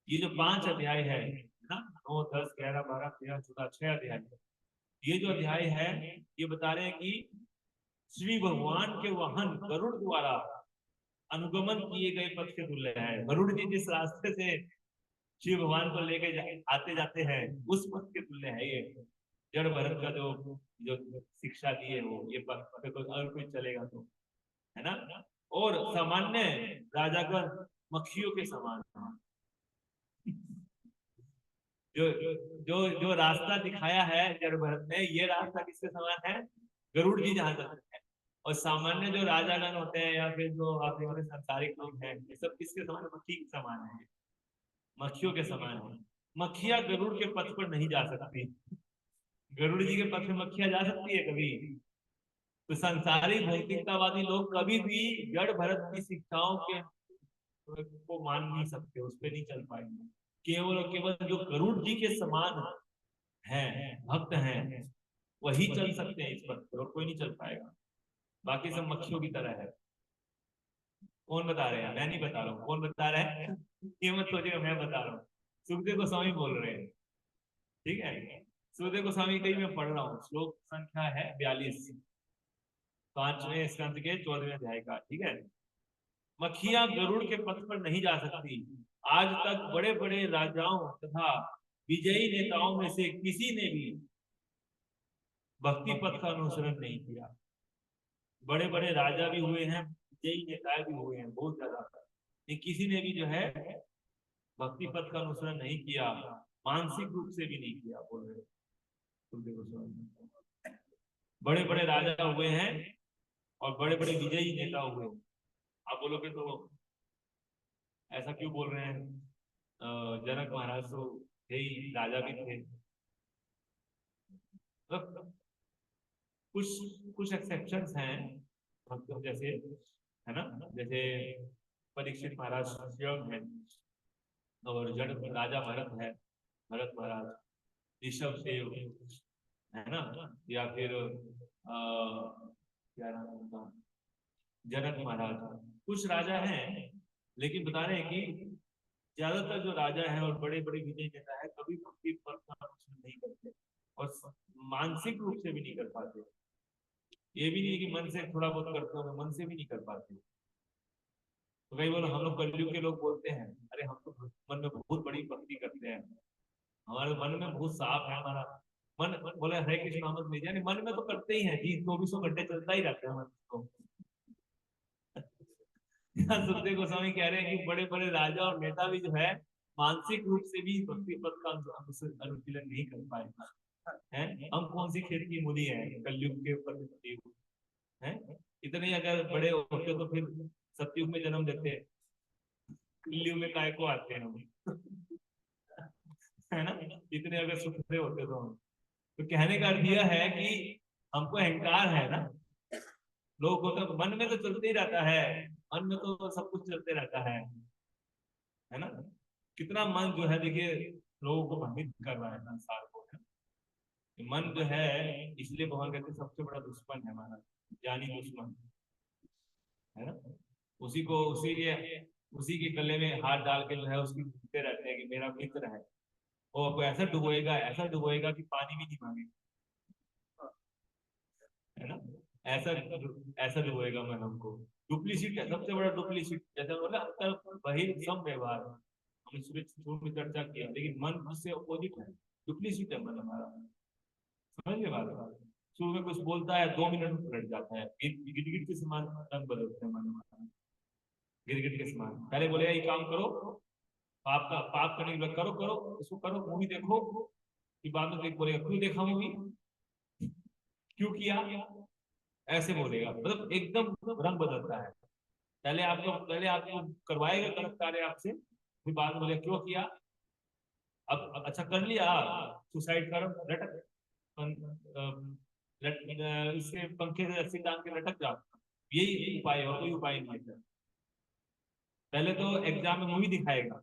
ये जो 5 अध्याय है ना, 9, 10, 11, 12, 13, 14, 6 अध्याय, ये जो अध्याय है ये बता रहे हैं कि श्री भगवान के वाहन गरुड़ द्वारा अनुगमन किए गए पथ के तुल्य है। गरुड़ जी जिस रास्ते से शिव भगवान को लेके आते जाते हैं उस पथ के तुल्य है ये जड़ भरत का जो जो शिक्षा दी है वो, ये पथ पे कोई और कोई चलेगा तो, है ना। और सामान्य राजागण मक्खियों के समान जो जो जो रास्ता दिखाया है जड़ भरत ने, ये रास्ता किसके समान है? गरुड़ जी जहां तक है। और सामान्य जो राजागण होते हैं या फिर जो आपके संसारिक लोग हैं, ये सब किसके समान? मक्खी के समान है, मक्खियों के समान है। मक्खियां गरुड़ के पथ पर नहीं जा सकती। गरुड़ जी के पथ में मक्खियां जा सकती है कभी? तो संसारिक भौतिकतावादी लोग कभी भी जड़ भरत की शिक्षाओं के को मान नहीं सकते, उस पर नहीं चल पाएंगे। केवल और केवल जो गरुड़ जी के समान हैं, भक्त हैं, वही चल सकते हैं इस पथ पर, और कोई नहीं चल पाएगा। बाकी सब मक्खियों की तरह है। कौन बता रहे हैं? मैं नहीं बता रहा हूँ। कौन बता रहा है? ये मत सोचिएगा मैं बता रहा हूँ, सुखदेव गोस्वामी बोल रहे हैं। ठीक है, सुखदेव गोस्वामी कहीं मैं पढ़ रहा हूँ, श्लोक संख्या है 42, 5वें स्कंद के 14वें अध्याय का। ठीक है, मक्खियां गरुड़ के पथ पर नहीं जा सकती। आज तक बड़े बड़े राजाओं तथा विजयी नेताओं में से किसी ने भी भक्ति पथ का अनुसरण नहीं किया। बड़े बड़े राजा भी हुए हैं, विजयी नेता भी हुए हैं बहुत ज्यादा, लेकिन किसी ने भी जो है भक्ति पथ का अनुसरण नहीं किया, मानसिक रूप से भी नहीं किया। बोल रहे बड़े बड़े राजा हुए हैं और बड़े बड़े विजयी नेता हुए। आप बोलोगे तो ऐसा क्यों बोल रहे हैं? जनक महाराज तो यही राजा भी थे। तो कुछ कुछ एक्सेप्शंस हैं, मतलब जैसे, है ना, जैसे परीक्षित महाराज स्वयं है, और जड़ राजा भरत है, भरत महाराज, ऋषभ देव, है ना, या फिर क्या नाम उनका, जनक महाराज। कुछ राजा हैं, लेकिन बता रहे हैं कि ज्यादातर जो राजा हैं और बड़े बड़े विजय नेता है कभी भक्ति पथ का अनुसरण नहीं करते और मानसिक रूप से भी नहीं कर पाते। ये भी नहीं कि मन से थोड़ा बहुत करते हो, मन से भी नहीं कर पाते। तो कई बार हम लोग कलयुग के लोग बोलते हैं, अरे हम तो मन में बहुत बड़ी भक्ति करते हैं, हमारे मन में बहुत साफ है हमारा मन। बोले हरे कृष्ण नाम लीजिए, यानी मन में तो करते ही है जी, 24 घंटे चलता ही रहता है मन तो। सुखदेव गोस्वामी कह रहे हैं कि बड़े बड़े राजा और नेता भी जो है मानसिक रूप से भी भक्ति पथ का अनुशीलन नहीं कर पाएगा। हैं? हम कौन सी खेत की मूली है कलयुग के प्रतियुग हैं? इतने अगर बड़े होते तो फिर सतयुग में जन्म लेते, कलयुग में काय को आते हैं हम, है ना? इतने अगर सुखते होते तो हम। तो कहने का अर्थ यह है कि हमको अहंकार है ना, लोग को तो मन में तो चलते ही रहता है, मन में तो सब कुछ चलते रहता है ना? कितना मन जो है देखिए लोगों को भ्रमित कर रहा है संसार को, है ना? मन जो है, इसलिए भगवान कहते हैं सबसे बड़ा दुश्मन है हमारा, जानी दुश्मन, है ना? उसी को उसी के गले में हाथ डाल के जो है उसकी घूमते रहते हैं कि मेरा मित्र है, वो आपको ऐसा डुबोएगा कि पानी भी नहीं मांगेगा, है ना? ऐसा ऐसा डुबोएगा मन हमको। डुप्लीसिट है सबसे बड़ा डुप्लीसिट, जैसे बोला अंतर बहिर सम व्यवहार, हमने शुरू में चर्चा किया, लेकिन मन उससे अपोजिट है, डुप्लीसिट है मन हमारा। समझ गए बात? शुरू में कुछ बोलता है 2 मिनट में पलट जाता है, गिरगिट के समान रंग बदलते हैं मन हमारा, गिरगिट के समान। पहले बोलेगा ये काम करो, पाप करने के बाद करो करो इसको करो, मूवी देखो, फिर बाद में बोलेगा क्यों देखा मूवी, क्यों किया, ऐसे बोलेगा, मतलब एकदम रंग बदलता है। पहले आपको करवाएगा गलत कार्य आपसे, फिर बाद में बोलेगा क्यों किया, अब अच्छा कर लिया, सुसाइड कर, लटक इसके पंखे से रस्सी टांग के लटक जा, यही उपाय है और कोई उपाय नहीं है। पहले तो एग्जाम में मूवी दिखाएगा,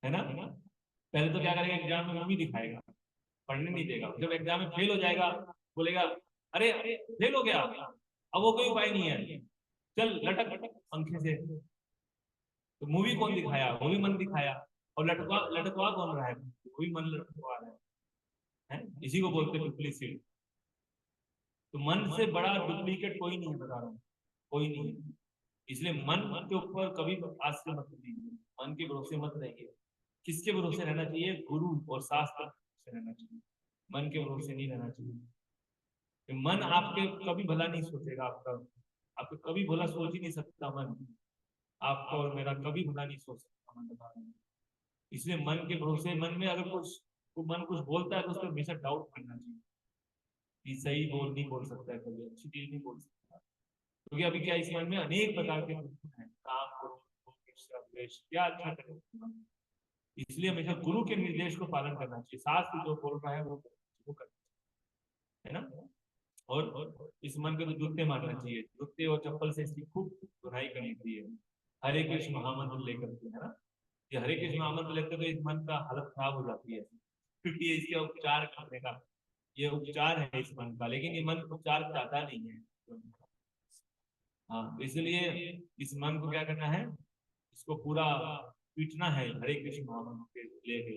है ना? पहले तो क्या करेगा, एग्जाम में मूवी दिखाएगा, पढ़ने नहीं देगा। जब एग्जाम में फेल हो जाएगा बोलेगा अरे फेल हो गया, अब वो कोई उपाय नहीं है, चल लटक पंखे से। तो मूवी कौन दिखाया, वो भी मन दिखाया, और लटकवा लटकवा कौन रहा है, वो भी मन लटकवा रहा है? इसी को बोलते हैं डुप्लीसिट। तो मन से बड़ा डुप्लीकेट कोई नहीं है, बता रहा हूँ, कोई नहीं है। इसलिए मन के ऊपर कभी आस से मत लीजिए, मन के भरोसे मत रहिए। किसके भरोसे रहना चाहिए, गुरु और शास्त्र से रहना चाहिए, मन के भरोसे नहीं रहना चाहिए। मन आपके कभी भला नहीं सोचेगा, आपको कभी भला सोच ही नहीं सकता मन, आपका और मेरा कभी भला नहीं सोच सकता मन, बता रहा हूं। इसलिए मन के भरोसे, मन में अगर मन कुछ बोलता है तो उसको हमेशा डाउट करना चाहिए कि सही नहीं बोल सकता है, कभी अच्छी चीज नहीं बोल सकता, क्योंकि अभी क्या इस मन में अनेक प्रकार के दुख हैं, काम क्रोध द्वेष, क्या अच्छा करे। इसलिए हमेशा गुरु के निर्देश को पालन करना चाहिए, शास्त्र जो बोल रहा है वो करना चाहिए, है ना? और इस मन को तो जूते मारना चाहिए, जूते और चप्पल से इसकी खूब धुनाई करनी चाहिए, हरे कृष्ण महामंत्र लेकर के, है ना? ये हरे कृष्ण महामंत्र लेते तो इस मन का हालत खराब हो जाती है, क्योंकि ये इसका उपचार करने का ये उपचार है इस मन का, लेकिन ये मन उपचार चाहता नहीं है। हाँ, इसलिए इस मन को क्या करना है, इसको पूरा पीटना है हरे कृष्ण महामंत्र के लेके।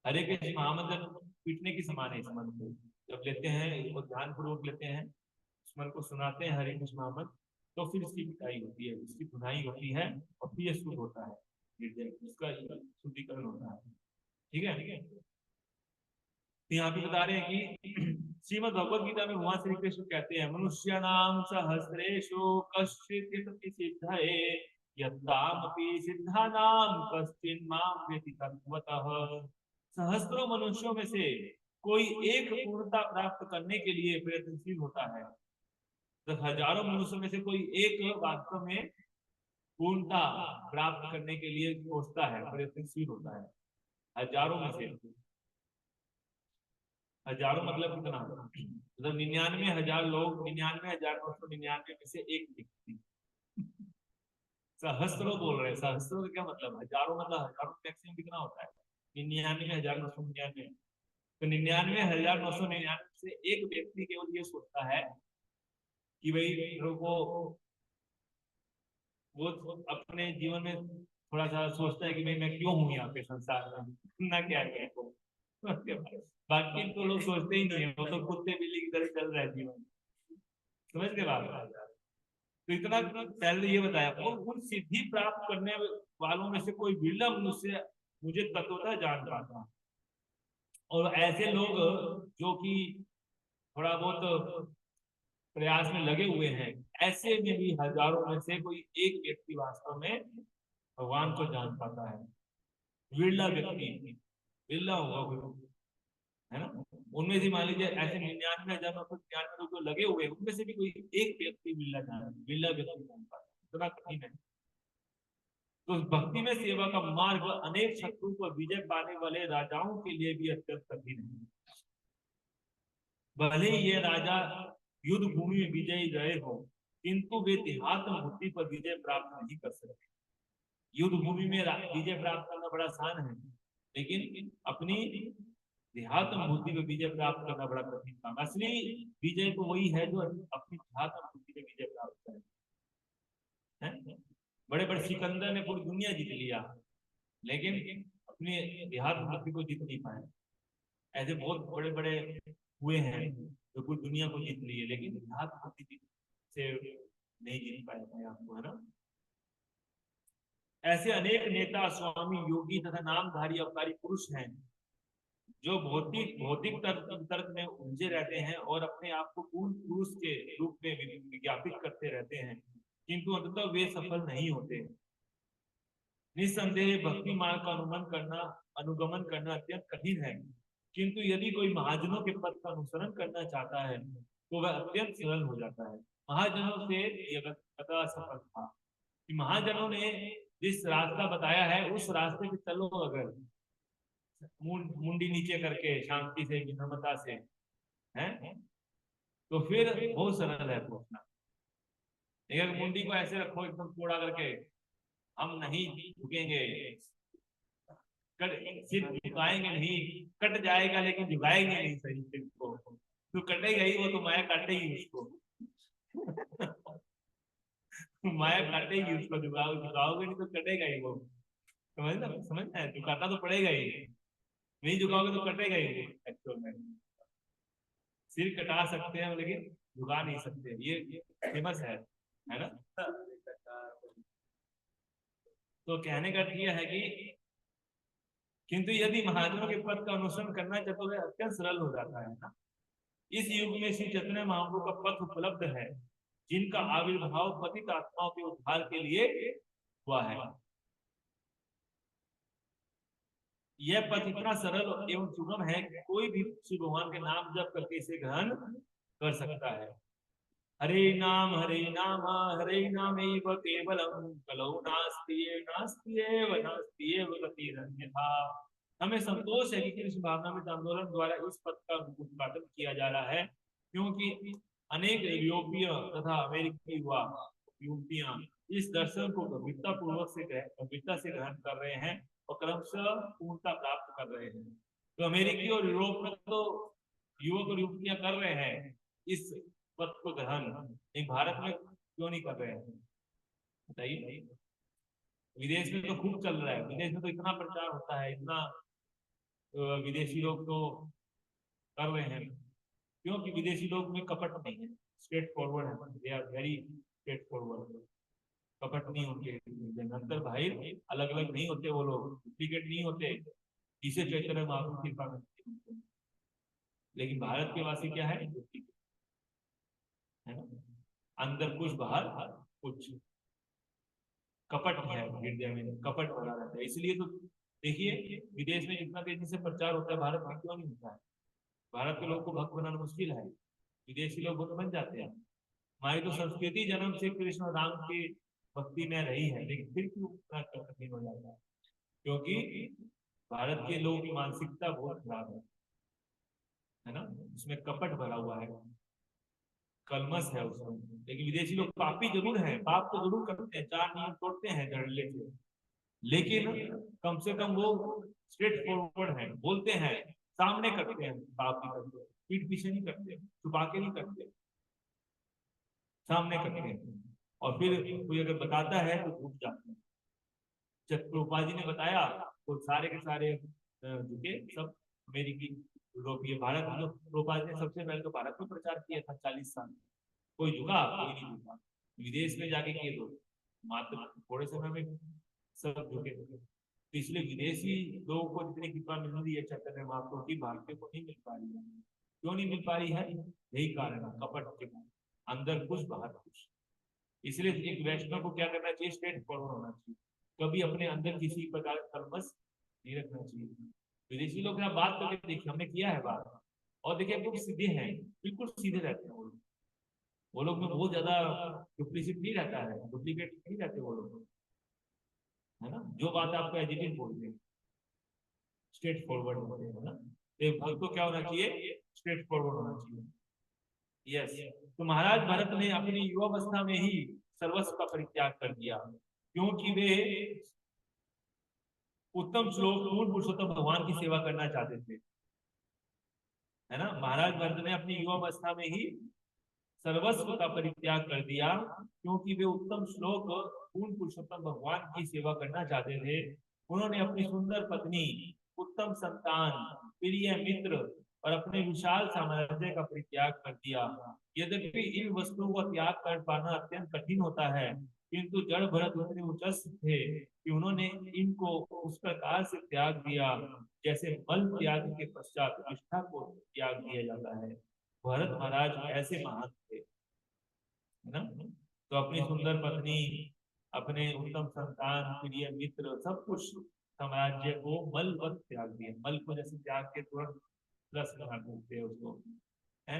हरे कृष्ण महामंत्र पीटने की समान है इस मन को, जब लेते हैं इसको ध्यान पूर्वक लेते हैं, इस मन को सुनाते हैं हरे कृष्ण महामंत्र, तो फिर इसकी पिटाई होती है, इसकी धुनाई होती है, और फिर ये शुद्ध होता है, इसका शुद्धिकरण होता है। ठीक है? तो यहाँ पे बता रहे हैं कि श्रीमद भगवद गीता में भगवान श्री कृष्ण कहते हैं मनुष्य नाम सहस्रेशु कश्चित् सिद्धये यत्तामपि सिद्धानाम कश्चिन् मां वेति तत्त्वतः। सहस्त्रों मनुष्यों में से कोई एक पूर्णता प्राप्त करने के लिए प्रयत्नशील होता है, तो हजारों मनुष्यों में से कोई एक वास्तव में पूर्णता प्राप्त करने के लिए सोचता है, प्रयत्नशील होता है। हजारों में से, हजारों मतलब कितना, मतलब 99,000 लोग, 99,999 में से एक व्यक्ति। सहस्त्रों बोल रहे हैं, सहस्त्रों का क्या मतलब, हजारों मतलब हजारों मैक्सिमम कितना होता है, 99,999। तो 99,999 से एक व्यक्ति केवल ये सोचता है कि भाई वो अपने जीवन में थोड़ा सा सोचता है कि भाई मैं क्यों हूँ यहाँ पे संसार में, ना क्या है को। बाकी तो लोग सोचते ही नहीं है, वो तो कुत्ते बिल्ली की तरह चल रहा है जीवन। समझ गए बात? तो इतना पहले ये बताया, और उन सिद्धि प्राप्त करने वालों में से कोई बिरला मनुष्य मुझे तत्वतः जान पाता है। और ऐसे लोग जो कि थोड़ा बहुत प्रयास में लगे हुए हैं, ऐसे में भी हजारों में से कोई एक व्यक्ति वास्तव में भगवान को जान पाता है। बिरला व्यक्ति, बिरला होगा गुरु, उनमें से मान लीजिए ऐसे 99,999 लोग जो लगे हुए हैं, उनमें से भी कोई एक व्यक्ति मिलना व्यक्ति नहीं पाता, इतना कठिन है। तो भक्ति में सेवा का मार्ग अनेक शत्रु पर विजय पाने वाले राजाओं के लिए भी अत्यंत कठिन है। भले ही ये राजा युद्ध भूमि में विजयी रहे हो, किंतु वे देहात्म बुद्धि पर विजय प्राप्त नहीं कर सकते। युद्ध भूमि में विजय प्राप्त करना बड़ा आसान है, लेकिन अपनी देहात्म बुद्धि पर विजय प्राप्त करना बड़ा कठिन काम। असली विजय तो वही है जो अपनी देहात्म बुद्धि पर विजय प्राप्त करे। बड़े बड़े सिकंदर ने पूरी दुनिया जीत लिया, लेकिन अपने देहात्म बुद्धि को जीत नहीं पाए। ऐसे बहुत बड़े बड़े हुए हैं जो पूरी दुनिया को जीत लिए, लेकिन देहात्म बुद्धि से नहीं जीत पाए अपने आप को, है ना। ऐसे अनेक नेता, स्वामी, योगी तथा नामधारी अवतारी पुरुष हैं जो भौतिक तर्क में उलझे रहते हैं और अपने आप को पूर्ण पुरुष के रूप में विज्ञापित करते रहते हैं, किंतु अंततः वे सफल नहीं होते। निस्संदेह भक्ति मार्ग का अनुगमन करना अत्यंत कठिन है, किंतु यदि कोई महाजनों के पद का अनुसरण करना चाहता है तो वह अत्यंत सरल हो जाता है। महाजनों से यह कथा सफल था कि महाजनों ने जिस रास्ता बताया है उस रास्ते पे चलो, अगर मुंडी नीचे करके शांति से, विनम्रता से, हैं, तो फिर बहुत सरल है पहुंचना। एक मुंडी को ऐसे रखो एकदम थोड़ा करके, हम नहीं झुकेंगे, सिर झुकाएंगे नहीं, कट जाएगा लेकिन झुकाएंगे नहीं सही सिर को, तो कटेगा ही वो, तो माया काटेगी उसको। माया काटेगी उसको, झुकाओगे नहीं तो कटेगा ही वो, समझना है, झुकाना तो पड़ेगा ही, नहीं झुकाओगे तो कटेगा ही एक्चुअल में। सिर कटा सकते हैं लेकिन झुका नहीं सकते, ये फेमस है ना। तो कहने का यह है कि किंतु यदि महाजनों के पद का अनुसरण करना चाहे तो वह अत्यंत सरल हो जाता है ना। इस युग में श्री चैतन्य महाप्रभु का पथ उपलब्ध है, जिनका आविर्भाव पतित आत्माओं के उद्धार के लिए हुआ है। यह पथ इतना सरल एवं सुगम है कि कोई भी श्री भगवान के नाम जप करके इसे ग्रहण कर सकता है। हरे नाम हरे नाम एव केवलम कलौ नास्त्येव गतिरन्यथा। हमें संतोष है कि कृष्ण भावनामृत आंदोलन द्वारा इस पथ का उद्घाटन किया जा रहा है, क्योंकि अनेक यूरोपीय तथा अमेरिकी युवतियां इस दर्शन को गंभीरता से ग्रहण कर रहे हैं और क्रमशः पूर्णता प्राप्त कर रहे हैं। तो अमेरिकी और यूरोप में तो युवक और युवतियां कर रहे हैं इस पद को ग्रहण, एक भारत में क्यों नहीं कर रहे हैं बताइए। विदेश में तो खूब चल रहा है, विदेश में तो इतना प्रचार होता है, इतना विदेशी लोग तो कर रहे हैं, क्योंकि विदेशी लोग में कपट नहीं है, स्ट्रेट फॉरवर्ड है, they are very straightforward, कपट नहीं उनके अंदर भाई, अलग अलग नहीं होते वो लोग, डुप्लीकेट नहीं होते, इसे चैतन्य महाप्रभु की कृपा करते। लेकिन भारत के वासी क्या है ना, अंदर कुछ बाहर कुछ, कपट है हृदय में, कपट भरा रहता है। इसलिए तो देखिए विदेश में जितना तेजी से प्रचार होता है, भारत में क्यों नहीं होता है। भारत के लोग को भक्त बनाना मुश्किल है, विदेशी लोग भक्त बन जाते हैं। हमारी तो संस्कृति जन्म से कृष्ण राम की भक्ति में रही है, लेकिन फिर क्यों कठिन हो जाता है, क्योंकि भारत के लोगों की मानसिकता बहुत खराब है ना, उसमें कपट भरा हुआ है, कलमस है उसमें। लेकिन विदेशी लोग पापी जरूर हैं, पाप तो जरूर करते हैं, 4 नियम तोड़ते हैं धड़ल्ले से, लेकिन कम से कम वो स्ट्रेट फॉरवर्ड है, बोलते हैं, सामने करते हैं, पाप नहीं करते, पीठ पीछे नहीं करते, छुपा के नहीं करते, सामने करते हैं। और फिर कोई अगर बताता है तो झूठ जाते हैं। जब प्रभुपाद जी ने बताया तो सारे के सारे झुके, सब अमेरिकी यूरोपीय। भारत में तो प्रभुपाद ने सबसे पहले तो भारत में प्रचार किया था 40 साल, कोई झुका कोई नहीं झुका। विदेश में जाके किए तो मात्र थोड़े समय में सब झुके। तो इसलिए विदेशी लोगों को जितनी कृपा मिल रही है चैतन्य महाप्रभु की, भारतीय को नहीं मिल पा रही है। क्यों नहीं मिल पा रही है, यही कारण है, कपट के, अंदर कुछ बाहर कुछ। इसलिए एक वैष्णव को क्या करना चाहिए, स्ट्रेट फॉरवर्ड होना चाहिए, कभी अपने अंदर किसी प्रकार का कलमश नहीं रखना चाहिए। विदेशी लोग ना बात करके देखिए, हमने किया है बात, और देखिए लोग सीधे हैं, बिल्कुल सीधे रहते हैं वो लोग में बहुत ज्यादा डुप्लीसिट नहीं रहता है, डुप्लीकेट नहीं रहते वो लोग, है ना। जो बात आपको एजिटेट बोलते हैं, स्ट्रेट फॉरवर्ड होते हैं, ना। एक भक्त को क्या होना चाहिए, स्ट्रेट फॉरवर्ड होना चाहिए। यस, तो महाराज भरत ने अपनी युवावस्था में ही सर्वस्व का परित्याग कर दिया, क्योंकि वे उत्तम श्लोक पूर्ण पुरुषोत्तम भगवान की सेवा करना चाहते थे, है ना। महाराज भरत ने अपनी युवावस्था में ही सर्वस्व का परित्याग कर दिया, क्योंकि वे उत्तम श्लोक पूर्ण पुरुषोत्तम भगवान की सेवा करना चाहते थे। उन्होंने अपनी सुंदर पत्नी, उत्तम संतान, प्रिय मित्र और अपने विशाल साम्राज्य का परित्याग कर दिया। यद्यपि इन वस्तुओं का त्याग कर पाना अत्यंत कठिन होता है, किंतु जड़ भरत उतने उच्च थे कि उन्होंने इनको उस प्रकार से त्याग दिया जैसे मल त्याग के पश्चात निष्ठा को त्याग दिया जाता है। भरत महाराज ऐसे महान थे, है ना। तो अपनी सुंदर पत्नी, अपने उत्तम संतान, प्रिय मित्र, सब कुछ साम्राज्य को मलवत त्याग दिया। मल को जैसे त्याग के तुरंत प्लस लगा देते हैं उसको, है,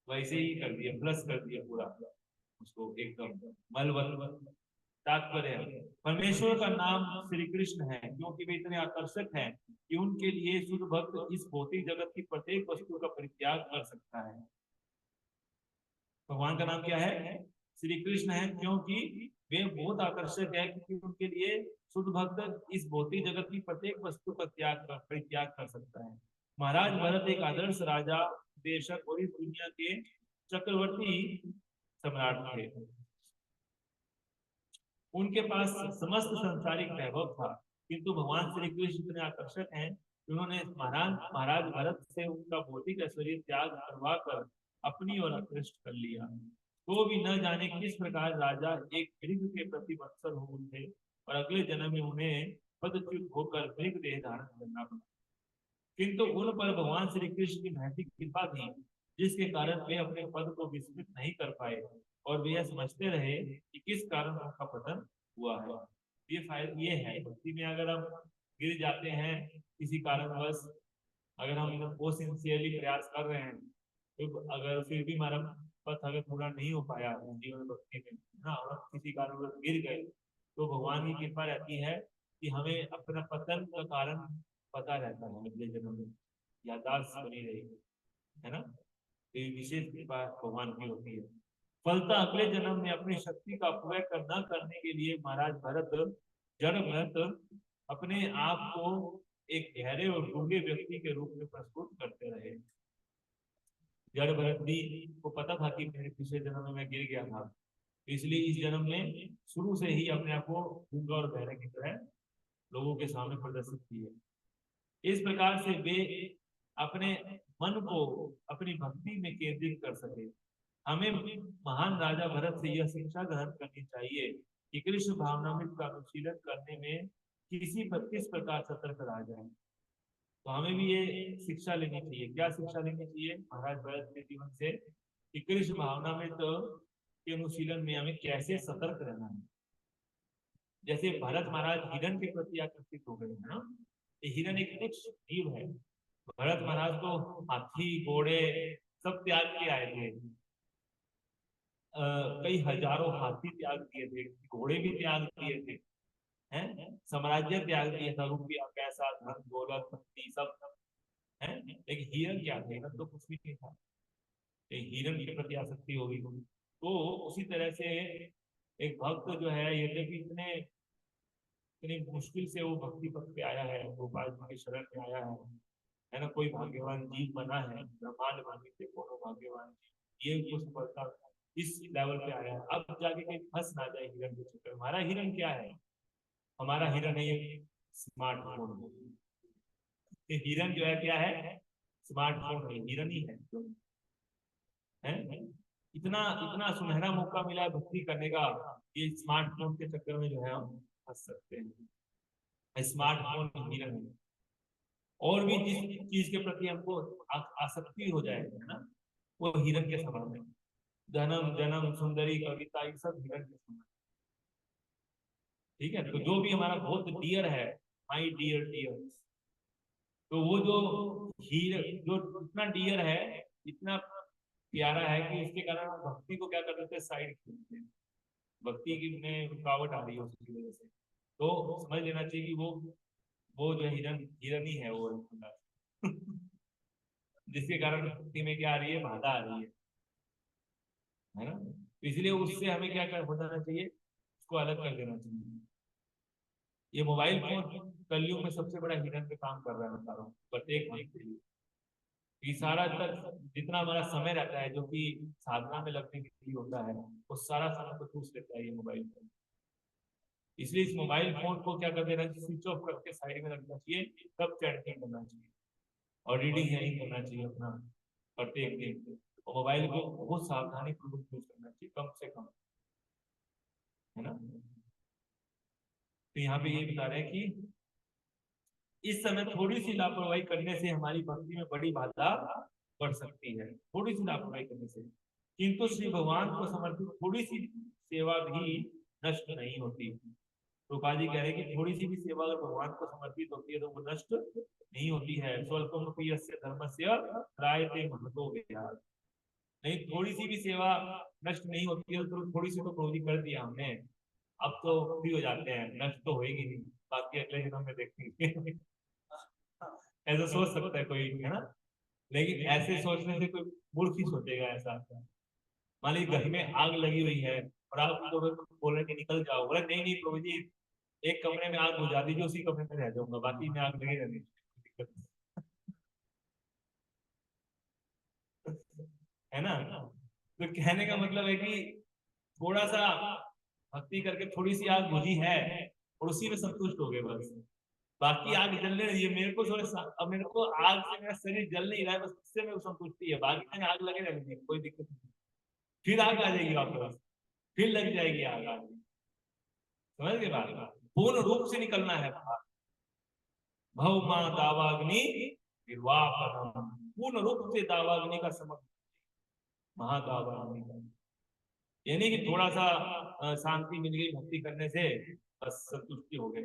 वैसे ही कर दिया, प्लस कर दिया पूरा उसको एकदम मलवत। तात्पर्य है परमेश्वर का नाम श्री कृष्ण है, क्योंकि वे इतने आकर्षक हैं कि उनके लिए शुद्ध भक्त इस भौतिक जगत की प्रत्येक वस्तु का परित्याग कर सकता है। भगवान का नाम क्या है, श्री कृष्ण है, क्योंकि वे बहुत आकर्षक है, क्योंकि उनके लिए शुद्ध भक्त इस भौतिक जगत की प्रत्येक वस्तु का परित्याग कर सकता है। महाराज भरत एक आदर्श राजा, देशक और इस दुनिया के चक्रवर्ती सम्राट थे। उनके पास समस्त संसारिक वैभव था, किंतु भगवान श्री कृष्ण इतने आकर्षक हैं कि उन्होंने महाराज भरत से उनका भौतिक ऐश्वर्य त्याग करवा कर अपनी ओर आकृष्ट कर लिया। तो भी न जाने किस प्रकार राजा एक मृग के प्रति वत्सल हो उठे और अगले जन्म में उन्हें पदच्युत होकर मृग देह धारण करना पड़ा। किंतु उन पर भगवान श्री कृष्ण की महती कृपा थी, जिसके कारण वे अपने पद को विस्मृत नहीं कर पाए और वे यह समझते रहे कि किस कारण उनका पतन हुआ है। ये है भक्ति में, अगर हम गिर जाते हैं किसी कारणवश, अगर हम वो सिंसियरली प्रयास कर रहे हैं, तो अगर फिर भी हमारा पथ अगर पूरा नहीं हो पाया जीवन भक्ति में, हाँ, और किसी कारणवश गिर गए, तो भगवान की कृपा रहती है कि हमें अपना पतन का कारण पता रहता है, अगले जन्म में याददाश्त बनी रहेगी, है ना। तो ये विशेष कृपा भगवान की होती है। फलता अगले जन्म में अपनी शक्ति का अपव्यय न करने के लिए महाराज जड़ भरत अपने आप को एक गहरे और डूंगे व्यक्ति के रूप में प्रस्तुत करते रहे। जड़ भरत भी को पता था कि मेरे पिछले जन्म में मैं गिर गया था, इसलिए इस जन्म में शुरू से ही अपने आप को डूंगा और बहरे की तरह लोगों के सामने प्रदर्शित किए। इस प्रकार से वे अपने मन को अपनी भक्ति में केंद्रित कर सके। हमें महान राजा भरत से यह शिक्षा ग्रहण करनी चाहिए कि कृष्ण भावनामृत का अनुशीलन करने में किस प्रकार सतर्क रहा जाए। तो हमें भी ये शिक्षा लेनी चाहिए। क्या शिक्षा लेनी चाहिए महाराज भरत के जीवन से, कि कृष्ण भावनामृत के अनुशीलन में हमें कैसे सतर्क रहना है। जैसे भरत महाराज हिरण के प्रति आकर्षित हो गए हैं ना, हिरण एक तुच्छ जीव है। भरत महाराज तो हाथी घोड़े सब त्याग के आए थे, कई हजारों हाथी त्याग दिए थे, घोड़े भी त्याग दिए थे, हैं, साम्राज्य त्याग दिया था, रुपया पैसा धन दौलत शक्ति सब है। लेकिन हिरण क्या थे, हिरण तो कुछ भी नहीं था। हिरण के प्रति आसक्ति होगी तो उसी तरह से एक भक्त जो है, यद्यपि इतनी मुश्किल से वो भक्ति पथ पे आया है, गोपाल जी के शरण में आया है ना। कोई भाग्यवान जीव बना है, ब्रह्मांड भागी से कोनो भाग्यवान जीव ये उसको सफलता इस लेवल पे आया है। अब जाके कहीं फंस ना जाए हिरण के चक्कर। हमारा हिरण क्या है, हमारा हिरण है ये स्मार्टफोन। ये हिरण जो है क्या है, स्मार्टफोन है, हिरण ही है। इतना इतना सुनहरा मौका मिला है भक्ति करने का, ये स्मार्टफोन के चक्कर में जो है हम फंस सकते हैं। स्मार्टफोन हिरण है। और भी जिस चीज के प्रति हमको आसक्ति हो जाए, है ना, वो हिरण के समान है। धनम जन्म सुंदरी कविता ये सब हिरण के समान, ठीक है। तो जो भी हमारा बहुत डियर है, माई डियर डियर, तो वो जो हीर जो इतना डियर है, इतना प्यारा है कि उसके कारण हम भक्ति को क्या कर देते हैं, साइड कर देते हैं। भक्ति की में रुकावट आ रही है उसकी वजह से। तो समझ लेना चाहिए कि वो जो हिरन हिरन ही है वो जिसके कारण भक्ति में क्या आ रही है, बाधा आ रही है ना। तो इसलिए उससे हमें क्या कर हो जाना चाहिए, उसको अलग कर देना चाहिए। ये मोबाइल फोन कलयुग में सबसे बड़ा हिरन पे काम कर रहा है, बता रहा हूँ प्रत्येक मन के लिए। ये सारा तक जितना हमारा समय रहता है जो कि साधना में लगने के लिए होता है, वो सारा समय को चूस लेता है ये मोबाइल फोन। इसलिए इस मोबाइल फोन को क्या कर देना चाहिए, स्विच ऑफ करके साइड में रखना चाहिए, तब चैटिंग करना चाहिए और रीडिंग यही करना चाहिए अपना प्रत्येक दिन। और मोबाइल को बहुत सावधानी पूर्वक यूज करना चाहिए, कम से कम, है ना। तो यहाँ पे ये बता रहे हैं कि इस समय थोड़ी सी लापरवाही करने से हमारी भक्ति में बड़ी बाधा पड़ सकती है, थोड़ी सी लापरवाही करने से। किंतु श्री भगवान को समर्पित थोड़ी सी सेवा भी नष्ट नहीं होती। रूपा जी कह रहे हैं कि थोड़ी सी भी सेवा अगर भगवान को समर्पित होती है तो वो नष्ट नहीं होती है। स्वल्पम प्रियस्य धर्मस्य त्रायते महतो विहार। नहीं, थोड़ी सी भी सेवा नष्ट नहीं होती है, तो थोड़ी सी तो प्रभु जी कर दिया हमने, अब तो फ्री हो जाते हैं, नष्ट तो होएगी नहीं, बाकी अगले जन्म में देखेंगे। ऐसा सोच सकता है कोई, है ना। लेकिन ऐसे सोचने से कोई मूर्ख ही सोचेगा ऐसा। मान लीजिए घर में आग लगी हुई है और आप बोल रहे कि निकल जाओ, बोले नहीं नहीं प्रभु जी, एक कमरे में आग बुझा दीजिए, उसी कमरे में रह जाऊंगा, बाकी में आग लगी रहनी, है ना। तो कहने का मतलब है कि थोड़ा सा भक्ति करके थोड़ी सी आग बुझी है और उसी में संतुष्ट हो गए बस, बाकी आग जलने रही है, मेरे को थोड़े अब मेरे को आग से मेरा शरीर जल नहीं रहा है, बस उससे मेरे को संतुष्टि है, बाकी में आग लगे रहने कोई दिक्कत नहीं। फिर आग आ जाएगी वापस, फिर लग जाएगी आग, समझ गए बात। पूर्ण रूप से निकलना है बाहर। भव मां दावाग्नि निर्वापनम, पूर्ण रूप से दावाग्नि का समर्पण, महादावाग्नि का। यानी कि थोड़ा सा शांति मिल गई भक्ति करने से, बस संतुष्टि हो गई।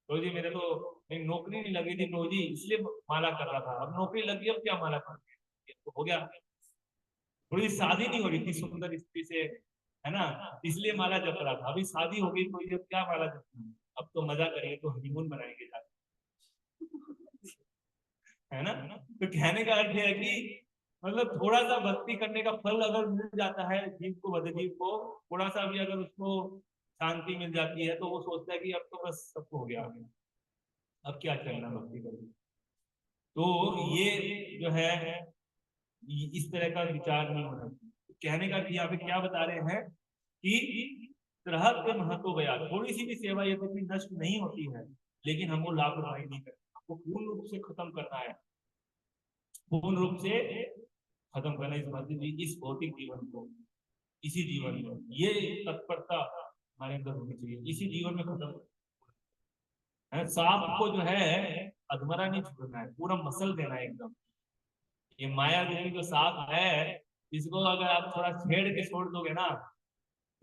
तो जी मेरे तो एक नौकरी नहीं लगी थी तो जी इसलिए माला कर रहा था, अब नौकरी लगी, अब क्या माला कर, तो हो गया। थोड़ी शादी नहीं हो रही थी सुंदर स्त्री से, है ना, इसलिए माला जप रहा था, अभी शादी हो गई तो ये क्या माला जपना, अब तो मजा करेंगे, तो हनीमून बनाएंगे जाके, है ना। तो कहने का अर्थ है कि मतलब थोड़ा सा भक्ति करने का फल अगर मिल जाता है जीव को, बद्ध जीव को, थोड़ा सा भी अगर उसको शांति मिल जाती है तो वो सोचता है कि अब तो बस सब हो गया, अब क्या करना भक्ति करके। तो ये जो है इस तरह का विचार नहीं होना चाहिए। कहने का यहाँ पे क्या बता रहे हैं कि तरह के महत्व गया, थोड़ी सी भी सेवा यदि नष्ट नहीं होती है, लेकिन हमको लापरवाही नहीं करना, हमको पूर्ण रूप से खत्म करना है, पूर्ण रूप से खत्म करना इस भौतिक जीवन को, इसी जीवन में ये तत्परता हमारे अंदर होनी चाहिए, इसी जीवन में खत्म है। सांप को जो है अधमरा नहीं छोड़ना है, पूरा मसल देना है एकदम। ये माया रूपी जो सांप है, इसको अगर आप थोड़ा छेड़ के छोड़ दोगे ना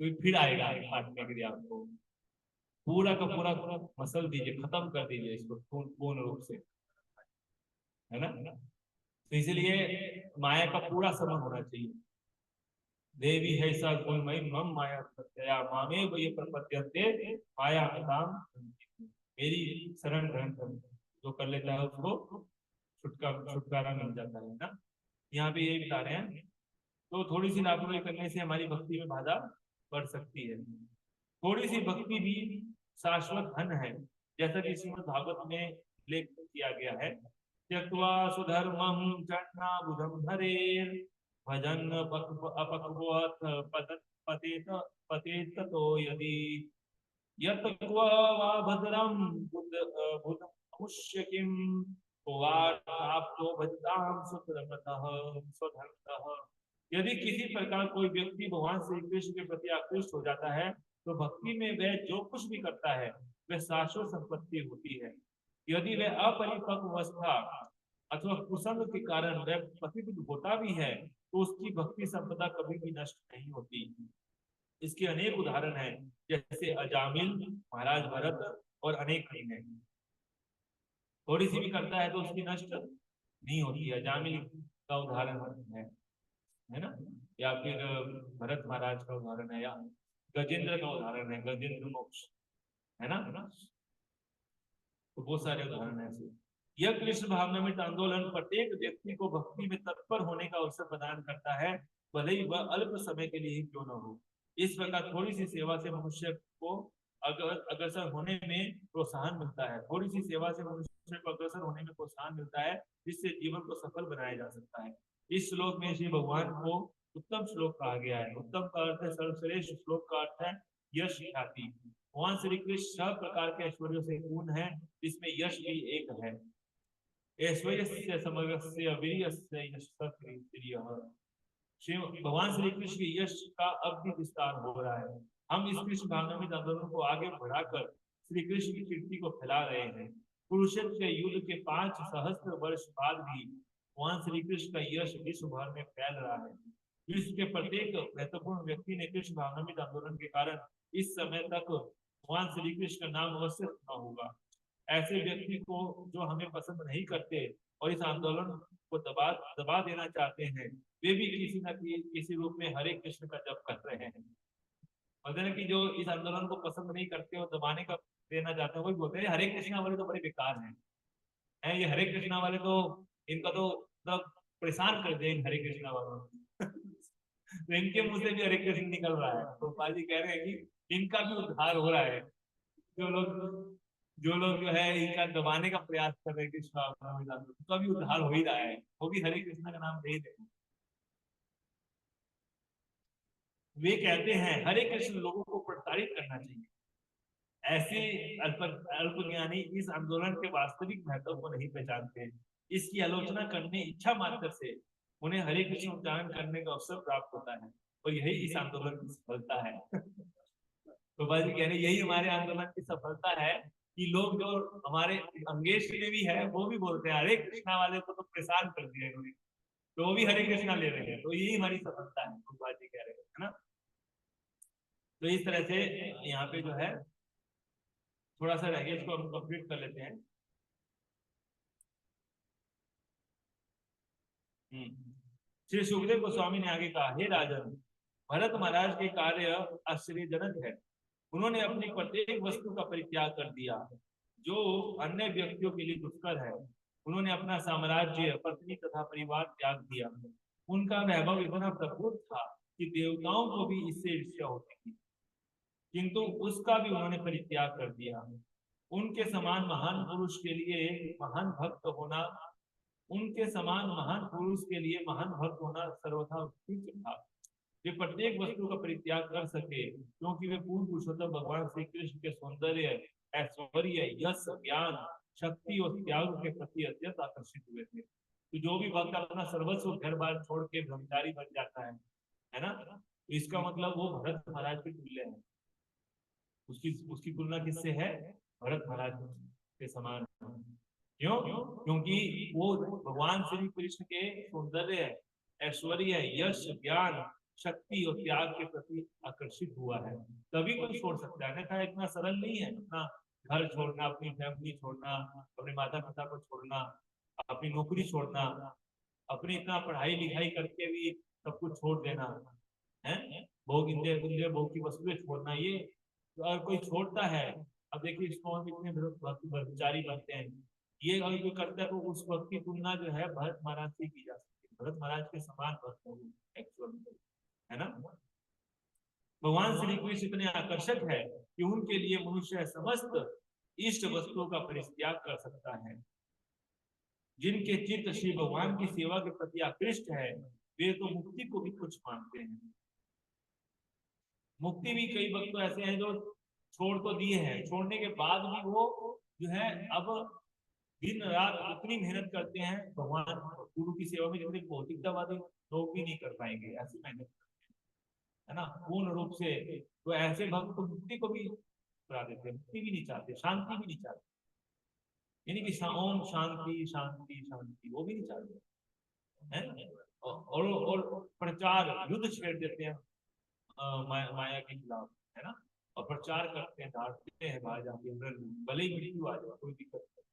तो फिर आएगा काटने के लिए आपको। पूरा का पूरा मसल दीजिए, खत्म कर दीजिए इसको पूर्ण रूप से, है ना। तो इसलिए माया का पूरा समन होना चाहिए। देवी है सा गुणमयी मम माया प्रत्यया मामे वो ये प्रपद्यन्ते माया हताम, मेरी शरण ग्रहण कर, जो कर लेता है उसको छुटकारा मिल जाता है ना। यहाँ पे यही बता रहे हैं। तो थोड़ी सी लापरवाही करने से हमारी भक्ति में बाधा पड़ सकती है। थोड़ी सी भक्ति भी शाश्वत धन है, जैसा कि श्रीमद् भागवत में उल्लेख किया गया है। त्यक्त्वा सुधर्मं चन्नाबुधं हरेर् भजन् अपक्वोऽथ पतेत पतेत तो यदि यत्क्वा वा भद्रं बुधमुष्य किं भजतां सुधर्मतः स्वधर्मतः। यदि किसी प्रकार कोई व्यक्ति भगवान श्री कृष्ण के प्रति आकृष्ट हो जाता है तो भक्ति में वह जो कुछ भी करता है वह शाश्वत संपत्ति होती है। यदि वह अपरिपक्व अवस्था अथवा कुसंग के कारण वह पतित होता भी है तो उसकी भक्ति संपदा कभी भी नष्ट नहीं होती। इसके अनेक उदाहरण हैं, जैसे अजामिल, महाराज भरत और अनेक अन्य। थोड़ी सी भी करता है तो उसकी नष्ट नहीं होती है। जामिल का उदाहरण है ना, या फिर भरत महाराज का उदाहरण है, या गजेंद्र का उदाहरण है, गजेंद्र मोक्ष, है ना। तो बहुत सारे उदाहरण है ऐसे। यह कृष्ण भावनामृत आंदोलन प्रत्येक व्यक्ति को भक्ति में तत्पर होने का अवसर प्रदान करता है, भले ही वह अल्प समय के लिए ही क्यों न हो। इस प्रकार थोड़ी सी सेवा से मनुष्य को अग्रसर होने में प्रोत्साहन मिलता है, थोड़ी सी सेवा से मनुष्य को अग्रसर होने में प्रोत्साहन मिलता है, जिससे जीवन को सफल बनाया जा सकता है। इस श्लोक में श्री भगवान को उत्तम श्लोक कहा गया है। उत्तम का अर्थ है सर्वश्रेष्ठ, श्लोक का अर्थ है यश ख्याति। भगवान श्री कृष्ण सब प्रकार के ऐश्वर्यों से पूर्ण है, इसमें यश भी एक है। ऐश्वर्य से समग्र वीर्यस्य यशस्त्रियः। भगवान श्री कृष्ण के यश का अब भी विस्तार हो रहा है। हम इस कृष्ण भावनामृत आंदोलन को आगे बढ़ाकर श्री कृष्ण की कीर्ति को फैला रहे हैं। कुरुक्षेत्र युद्ध के 5 सहस्त्र वर्ष बाद भी भगवान श्री कृष्ण का यश विश्व भर में फैल रहा है। विश्व के प्रत्येक महत्वपूर्ण व्यक्ति ने कृष्ण भावनामृत आंदोलन के कारण इस समय तक भगवान श्री कृष्ण का नाम अवश्य सुना होगा। ऐसे व्यक्ति को जो हमें पसंद नहीं करते और इस आंदोलन को दबा देना चाहते हैं, वे भी किसी न किसी रूप में हरे कृष्ण का जप कर रहे हैं। मतलब कि जो इस आंदोलन को पसंद नहीं करते और दबाने का देना चाहते हैं, वही बोलते हैं हरे कृष्णा वाले तो बड़े बेकार हैं, ये हरे कृष्णा वाले तो इनका तो मतलब परेशान कर देंगे हरे कृष्णा वालों तो इनके मुंह से भी हरे कृष्ण निकल रहा है। तो पाजी कह रहे हैं कि इनका भी उद्धार हो रहा है। जो लोग जो है इनका दबाने का प्रयास कर रहे हैं कृष्ण तो भी उद्धार हो ही रहा है, वो भी हरे कृष्णा का नाम दे रहे हैं। वे कहते हैं हरे कृष्ण लोगों को प्रताड़ित करना चाहिए। ऐसे अल्पज्ञानी इस आंदोलन के वास्तविक महत्व को नहीं पहचानते। इसकी आलोचना करने इच्छा मात्र से उन्हें हरे कृष्ण उच्चारण करने का अवसर प्राप्त होता है, और यही इस आंदोलन की सफलता है। तो बाजी कह रहे यही हमारे आंदोलन की सफलता है कि लोग जो हमारे अंगेश के भी है वो भी बोलते हैं हरे कृष्णा वाले को तो परेशान कर दिया इन्होंने, तो वो भी हरे कृष्णा ले रहे हैं। तो यही हमारी सफलता है, बाजी कह रहे हैं ना। तो इस तरह से यहाँ पे जो है थोड़ा सा रह गया, इसको हम कंप्लीट कर लेते हैं। श्री सुखदेव गोस्वामी ने आगे कहा, हे राजन, भरत महाराज के कार्य आश्चर्यजनक है। उन्होंने अपनी प्रत्येक वस्तु का परित्याग कर दिया जो अन्य व्यक्तियों के लिए दुष्कर है। उन्होंने अपना साम्राज्य, पत्नी तथा परिवार त्याग दिया। उनका वैभव इतना प्रबुद्ध था कि देवताओं को भी इससे ईर्ष्या होती थी, किंतु उसका भी उन्होंने परित्याग कर दिया। उनके समान महान पुरुष के लिए महान भक्त होना सर्वथा उचित था। वे प्रत्येक वस्तु का परित्याग कर सके, क्योंकि वे पूर्ण पुरुषोत्तम भगवान श्री कृष्ण के सौंदर्य, ऐश्वर्य, यश, ज्ञान, शक्ति और त्याग के प्रति अत्यंत आकर्षित हुए थे। तो जो भी भक्त अपना सर्वस्व घर बार छोड़ के ब्रह्मचारी बन जाता है ना, तो इसका मतलब वो भरत महाराज के तुल्य है। उसकी तुलना किससे है? भरत महाराज के समान। क्यों? क्योंकि वो भगवान श्री कृष्ण के सौंदर्य, ऐश्वर्य, यश, ज्ञान, शक्ति और त्याग के प्रति आकर्षित हुआ है, तभी कोई छोड़ सकता है। अन्यथा इतना सरल नहीं है अपना घर छोड़ना, अपनी फैमिली छोड़ना, अपने माता पिता को छोड़ना, अपनी नौकरी छोड़ना, अपनी इतना पढ़ाई लिखाई करके भी सब कुछ छोड़ देना है, भोग इंद्रिय भोग की वस्तुएं छोड़ना। ये अगर कोई छोड़ता है, अब देखिए इसको कितने ब्रह्मचारी बनते हैं, ये अगर कोई करता है तो उस वक्त की तुलना जो है भरत महाराज से की जा सकती है। भरत महाराज के समान भक्त है ना। भगवान श्री कृष्ण इतने आकर्षक है कि उनके लिए मनुष्य समस्त इष्ट वस्तुओं का परित्याग कर सकता है। जिनके चित्त श्री भगवान की सेवा के प्रति आकृष्ट है, वे तो मुक्ति को भी कुछ मानते हैं। मुक्ति भी कई भक्त तो ऐसे हैं जो छोड़ तो दिए हैं, छोड़ने के बाद भी वो जो है अब दिन रात उतनी मेहनत करते हैं भगवान गुरु की सेवा में, जितने भौतिकतावादी लोग भी नहीं कर पाएंगे ऐसी मेहनत है ना, पूर्ण रूप से। तो ऐसे भक्त तो मुक्ति को भी करा देते हैं, मुक्ति भी नहीं चाहते, शांति भी नहीं चाहते, यानी कि ओम शांति शांति शांति वो भी नहीं चाहते हैं। और प्रचार युद्ध छेड़ देते हैं माया के खिलाफ, है ना, और प्रचार करते हैं, डांटते हैं बाहर जाके, भले ही मृत्यु आ जाए कोई दिक्कत नहीं,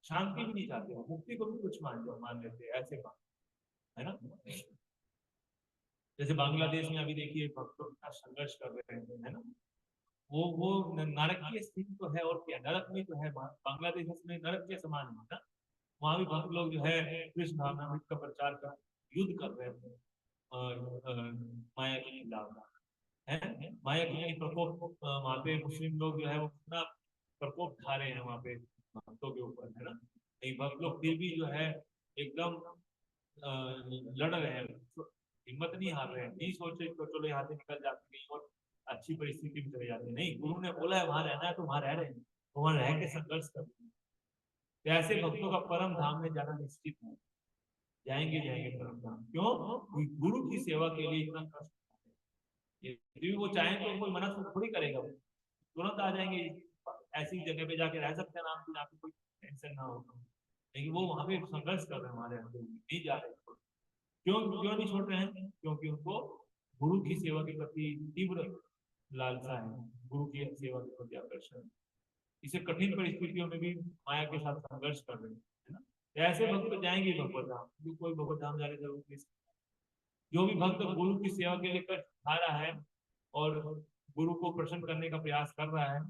शांति भी नहीं चाहते, मुक्ति को भी कुछ मान लेते हैं, ऐसे बात है ना। जैसे बांग्लादेश में अभी देखिए भक्तों का संघर्ष कर रहे हैं, है ना। वो नरकीय स्थिति तो है, और क्या नरक में तो है, बांग्लादेश में नरक के समान है ना। वहां भी भक्त लोग जो है कृष्ण भावनामृत का प्रचार का युद्ध कर रहे हैं माया के खिलाफ, है माया के प्रकोप। वहां पे मुस्लिम लोग जो है वो कितना प्रकोप ढा रहे हैं वहां पे भक्तों के ऊपर, है ना। कई भक्त लोग फिर भी जो है एकदम लड़ रहे हैं, हिम्मत नहीं हार रहे हैं, नहीं सोचे तो चलो यहाँ से निकल जाते कहीं और अच्छी परिस्थिति में चले जाते। नहीं, गुरु ने बोला है वहां रहना है तो वहां रह रहे हैं, वहां रह के संघर्ष कर रहे हैं। तो ऐसे भक्तों का परम धाम में जाना निश्चित है, जाएंगे जाएंगे परम धाम। क्यों? गुरु की सेवा के लिए इतना कष्ट, यदि वो चाहे तो कोई मना थोड़ी करेगा, तुरंत आ जाएंगे, ऐसी जगह पे जाके रह सकते हैं आराम से, जहाँ पे कोई टेंशन ना हो। लेकिन वो वहां पे संघर्ष कर रहे हैं, हमारे नहीं जा रहे। क्यों क्यों नहीं छोड़ रहे हैं? क्योंकि उनको गुरु की सेवा के प्रति तीव्र लालसा है, गुरु की सेवा के प्रति आकर्षण। इसे कठिन परिस्थितियों में भी माया के साथ संघर्ष कर रहे हैं, है ना। ऐसे भक्त जाएंगे भगवत धाम, क्योंकि कोई भगवत धाम जाने जरूरत नहीं। जो भी भक्त गुरु की सेवा के लिए कष्ट उठा रहा है और गुरु को प्रसन्न करने का प्रयास कर रहा है,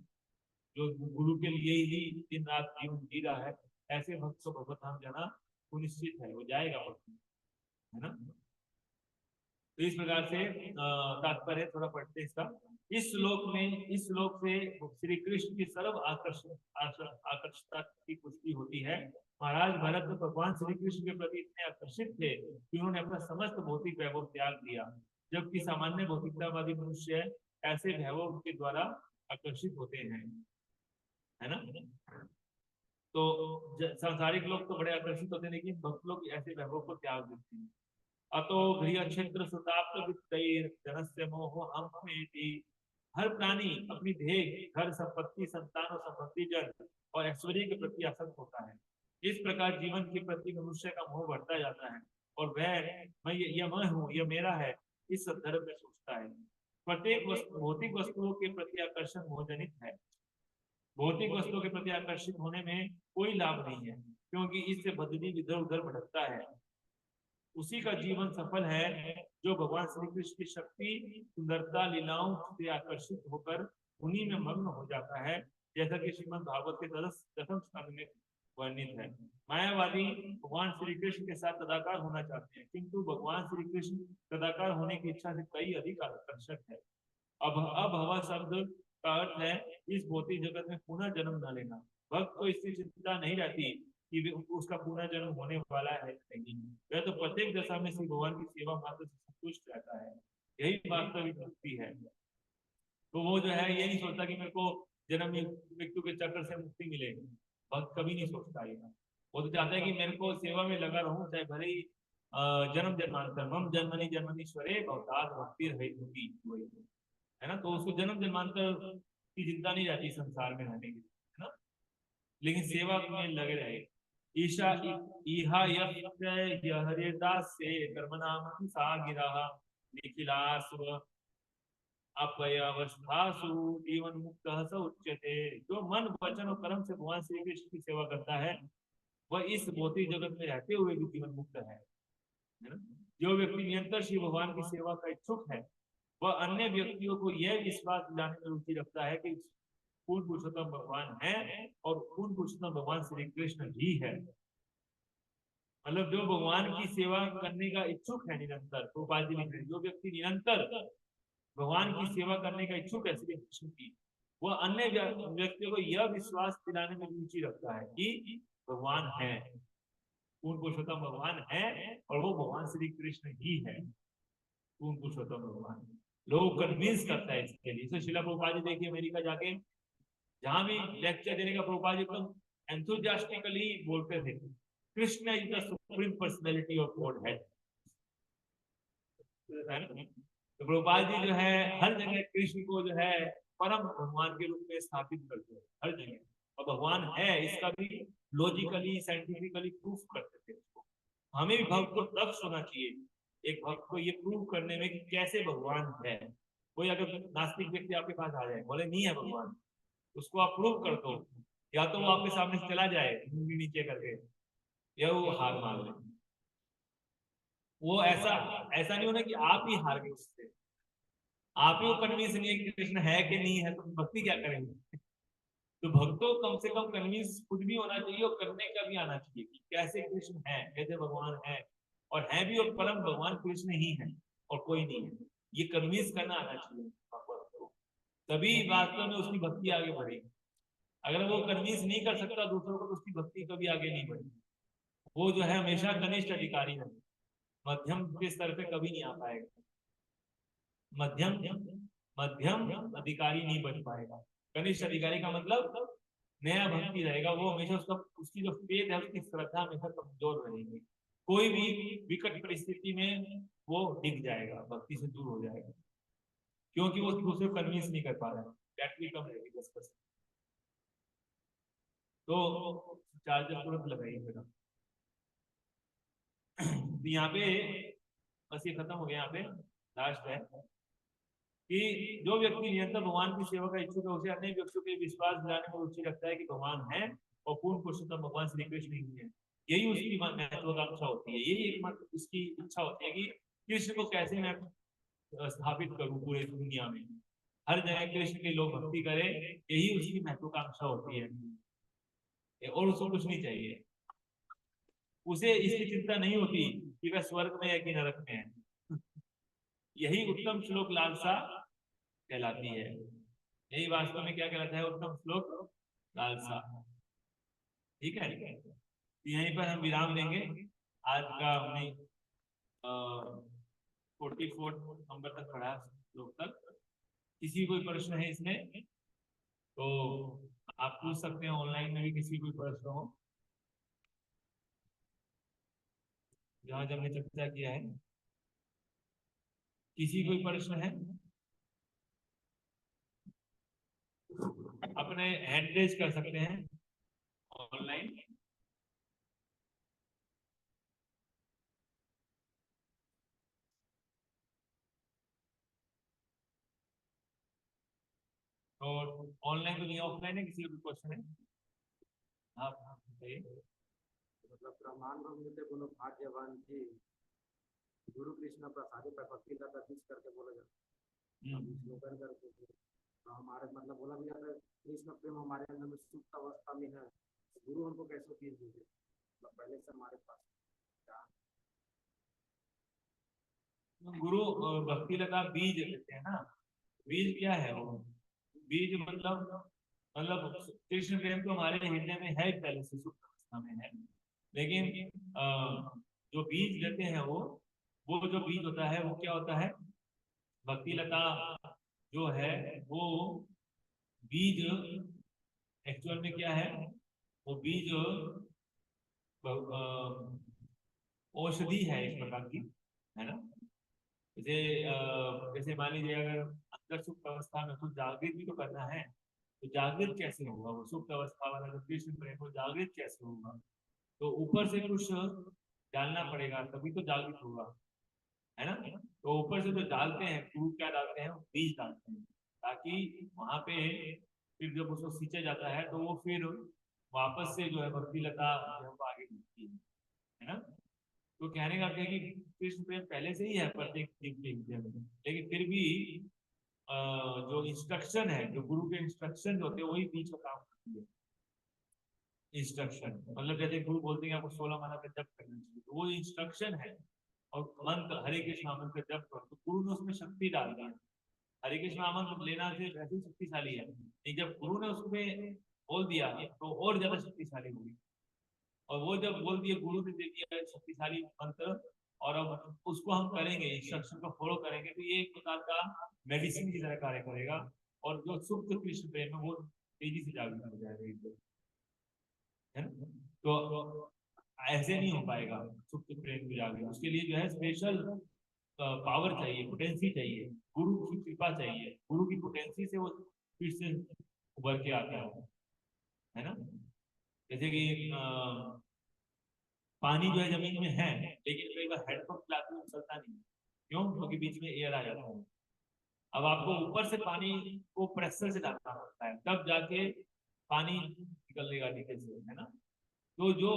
जो गुरु के लिए ही दिन रात जीवन जी रहा है, ऐसे भक्त को भगवत धाम जाना सुनिश्चित है, वो जाएगा भक्त, है ना। तो इस प्रकार से तात्पर्य थोड़ा पढ़ते इसका। इस श्लोक से श्री कृष्ण की सर्व आकर्षता की पुष्टि होती है। महाराज भरत भगवान श्री कृष्ण के प्रति इतने आकर्षित थे कि उन्होंने अपना समस्त भौतिक वैभव त्याग दिया, जबकि सामान्य भौतिकतावादी मनुष्य ऐसे वैभव के द्वारा आकर्षित होते हैं, है ना। तो सांसारिक लोग तो बड़े आकर्षित होते हैं, लेकिन भक्त लोग ऐसे वैभव को त्याग देते हैं। अतो गृह क्षेत्र सुताप्त वित्तैर जनस्य मोहो हमेति। हर प्राणी अपनी देह, घर, संपत्ति, संतान और संपत्ति, जन और ऐश्वर्य के प्रति आसक्त होता है। इस प्रकार जीवन के प्रति मनुष्य का मोह बढ़ता जाता है और वह मैं हूँ, यह मेरा है, इस संदर्भ में सोचता है। प्रत्येक भौतिक वस्तुओं के प्रति आकर्षण मोहजनित है। भौतिक वस्तुओं के प्रति आकर्षित होने में कोई लाभ नहीं है, क्योंकि इससे बदली इधर उधर भटकता है। उसी का जीवन सफल है जो भगवान श्री कृष्ण की शक्ति, सुंदरता, लीलाओं से आकर्षित होकर उन्हीं में मग्न हो जाता है, जैसा कि श्रीमद् भागवत के दशम स्कंद में वर्णित है। मायावादी भगवान श्री कृष्ण के साथ तदाकार होना चाहते हैं, किंतु भगवान श्री कृष्ण तदाकार होने की इच्छा से कई अधिक आकर्षक है। अब शब्द का अर्थ है इस भौतिक जगत में पुनः जन्म न लेना। भक्त को इसकी चिंता नहीं रहती कि उसका पुनः जन्म होने वाला है नहीं, वह तो प्रत्येक दशा में श्री भगवान की सेवा मात्र से संतुष्ट रहता है। यही वास्तविक मुक्ति है। तो वो जो है ये नहीं सोचता कि मेरे को जन्म मृत्यु के चक्र से मुक्ति मिले, भक्त कभी नहीं सोचता ये। वो तो चाहता है कि मेरे को सेवा में लगा रहूं, चाहे भले ही जन्म जन्मांतर मम जन्मनि जन्मनीश्वरे भवतात् भक्तिर्हेतुकी, है ना। तो उसको जन्म जन्मांतर की चिंता नहीं रहती संसार में रहने की, है ना, लेकिन सेवा में लगे रहे। ईशा इहा हरिदास से कर्मनाम सा गिरा निखिलास्व अपयावस्थासु जीवन मुक्त स उच्यते। जो मन वचन और कर्म से भगवान श्री कृष्ण की सेवा करता है वह इस भौतिक जगत में रहते हुए भी जीवन मुक्त है ना। जो व्यक्ति निरंतर श्री भगवान की सेवा का इच्छुक है वह अन्य व्यक्तियों को यह विश्वास दिलाने में रुचि रखता है कि पूर्ण पुरुषोत्तम भगवान है और पूर्ण पुरुषोत्तम भगवान श्री कृष्ण ही है। मतलब जो भगवान की सेवा करने का इच्छुक है निरंतर, तो जो व्यक्ति निरंतर भगवान की सेवा करने का इच्छुक है श्री कृष्ण की, वह अन्य व्यक्तियों को यह विश्वास दिलाने में रुचि रखता है कि भगवान है, पूर्ण पुरुषोत्तम भगवान है और वो भगवान श्री कृष्ण ही है, पूर्ण पुरुषोत्तम भगवान। लोग कन्विंस करता है इसके लिए। इसे शिला प्रभुपाद जी देखिए अमेरिका जाके जहां भी लेक्चर देने का प्रभुपाद जी एकदम एंथुसियास्टिकली बोलते थे, Krishna is the supreme personality of God head. तो प्रभुपाद जी जो है हर जगह कृष्ण को जो है परम भगवान के रूप में स्थापित करते हैं हर जगह, और भगवान है इसका भी लॉजिकली साइंटिफिकली प्रूफ करते थे उसको। हमें भी भक्त को तब होना चाहिए एक भक्त को ये प्रूव करने में कि कैसे भगवान है। कोई अगर नास्तिक व्यक्ति आपके पास आ जाए बोले नहीं है भगवान, उसको आप प्रूव कर दो या तो वो आपके सामने से चला जाए मुंडी नीचे करके, या वो हार मान ले। वो ऐसा ऐसा नहीं होना कि आप ही हार गए उससे, आप ही को कन्विंस नहीं है कि कृष्ण है कि नहीं है, तो भक्ति क्या करेंगे। तो भक्तों कम से कम कन्विंस खुद भी होना चाहिए और करने का भी आना चाहिए कि कैसे कृष्ण है, कैसे भगवान है, और है भी, और परम भगवान कृष्ण ही है और कोई नहीं है, ये कन्विंस करना आना चाहिए आपको, तभी वास्तव में उसकी भक्ति आगे बढ़ेगी। अगर वो कन्विंस नहीं कर सकता दूसरों को, तो उसकी भक्ति कभी आगे नहीं बढ़ेगी। वो जो है हमेशा कनिष्ठ अधिकारी है, मध्यम के स्तर पे कभी नहीं आ पाएगा, मध्यम मध्यम अधिकारी नहीं बन पाएगा। कनिष्ठ अधिकारी का मतलब नया भक्ति रहेगा, वो हमेशा उसका उसकी जो फेथ है, उसकी श्रद्धा हमेशा कमजोर रहेगी, कोई भी विकट परिस्थिति में वो डिग जाएगा, भक्ति से दूर हो जाएगा, क्योंकि वो दूसरे को कन्विंस नहीं कर पा रहा है, बैटरी कम रहेगी 10%। तो चार्जर तुरंत लगाइए मेरा। यहाँ पे बस ये खत्म हो गया, यहाँ पे लास्ट है कि जो व्यक्ति निरंतर भगवान की सेवा का इच्छुक है, उसे अन्य व्यक्तियों के विश्वास दिलाने में रुचि रखता है कि भगवान है और पूर्ण पुरुषोत्तम भगवान श्री कृष्ण ही है। यही उसकी महत्वाकांक्षा होती है, यही एकमात्र उसकी इच्छा होती है कि कृष्ण को कैसे मैं स्थापित करूं पूरे दुनिया में, हर जगह कृष्ण के लोग भक्ति करें, यही उसकी महत्वाकांक्षा होती है, और उसको कुछ नहीं चाहिए। उसे इसकी चिंता नहीं होती कि वह स्वर्ग में है कि नरक में है। यही उत्तम श्लोक लालसा कहलाती है, यही वास्तव में क्या कहलाता है, उत्तम श्लोक लालसा। ठीक है, यहीं पर हम विराम देंगे। आज का हमने 44 नंबर तक पढ़ा, श्लोक तक। किसी कोई प्रश्न है इसमें तो आप पूछ सकते हैं, ऑनलाइन में भी किसी कोई प्रश्न हो जहां जब हमने चर्चा किया है, किसी कोई प्रश्न है अपने हैंड रेज कर सकते हैं ऑनलाइन। तो ऑनलाइन तो नहीं, ऑफलाइन है, किसी का भी क्वेश्चन है आप बताइए।
मतलब ब्रह्मांड में बोलो भाग्यवान जी, गुरु कृष्ण प्रसादी पर भक्ति लता किस करके बोला जाता है, स्लोगन करके। तो हमारे मतलब बोला भी जाता है कृष्ण प्रेम हमारे अंदर में सुप्त अवस्था में है, गुरु हमको कैसे पीस दीजिए, मतलब पहले से हमारे पास
गुरु भक्ति लता बीज देते हैं ना, बीज क्या है वो, बीज मतलब कृष्ण प्रेम तो हमारे हृदय में है पहले से, सुप्त अवस्था में है, लेकिन जो बीज देते हैं वो जो बीज होता है वो क्या होता है, भक्ति लता जो है वो बीज एक्चुअल में क्या है, वो बीज औषधि है इस प्रकार की, है ना। जैसे जैसे मान लीजिए अगर अंदर सुप्त अवस्था में कुछ जागृत भी तो करना है, तो जागृत कैसे होगा, वो सुप्त अवस्था वाला जो कृष्ण प्रेम को जागृत कैसे होगा, तो ऊपर से कुछ डालना पड़ेगा तभी तो जागृत होगा, है ना। तो ऊपर से जो डालते हैं, गुरु क्या डालते हैं, बीज डालते हैं, ताकि वहां पे फिर जब उसको सींचा जाता है तो वो फिर वापस से जो है भक्ति लता हमको आगे बढ़ती है ना। तो कहने का क्या है कि कृष्ण प्रेम पहले से ही है प्रत्येक जीव के हृदय में, लेकिन फिर भी जो इंस्ट्रक्शन है, जो गुरु के इंस्ट्रक्शन जो होते हैं वही बीच का काम करती है। इंस्ट्रक्शन मतलब जैसे गुरु बोलते हैं आपको 16 माला का जप करना चाहिए, तो वो इंस्ट्रक्शन है, और मंत्र हरे कृष्ण मंत्र का जप करो, तो गुरु ने उसमें शक्ति डाल दी है। हरे कृष्ण मंत्र लेना से वैसे ही शक्तिशाली है, लेकिन जब गुरु ने उसमें बोल दिया तो और ज्यादा शक्तिशाली होगी, और वो जब बोल दिए गुरु ने दे दिया शक्तिशाली मंत्र, और अब उसको हम करेंगे, इंस्ट्रक्शन को फॉलो करेंगे, तो ये एक प्रकार का मेडिसिन की तरह कार्य करेगा, और जो सुप्त कृष्ण प्रेम है वो तेजी से जागृत हो जाएगा, है ना। तो ऐसे नहीं हो पाएगा सुप्त प्रेम की जागृत, उसके लिए जो है स्पेशल पावर चाहिए, पोटेंसी चाहिए, गुरु की कृपा चाहिए, गुरु की पोटेंसी से वो फिर से उभर के आता है ना। जैसे कि पानी जो है जमीन में है, लेकिन कई बार हेडपंप चलाते हुए चलता नहीं, क्यों, क्योंकि बीच में एयर आ जाता है। अब आपको ऊपर से पानी को प्रेशर से डालना पड़ता है, तब जाके पानी निकलने का नीचे से, है ना। तो जो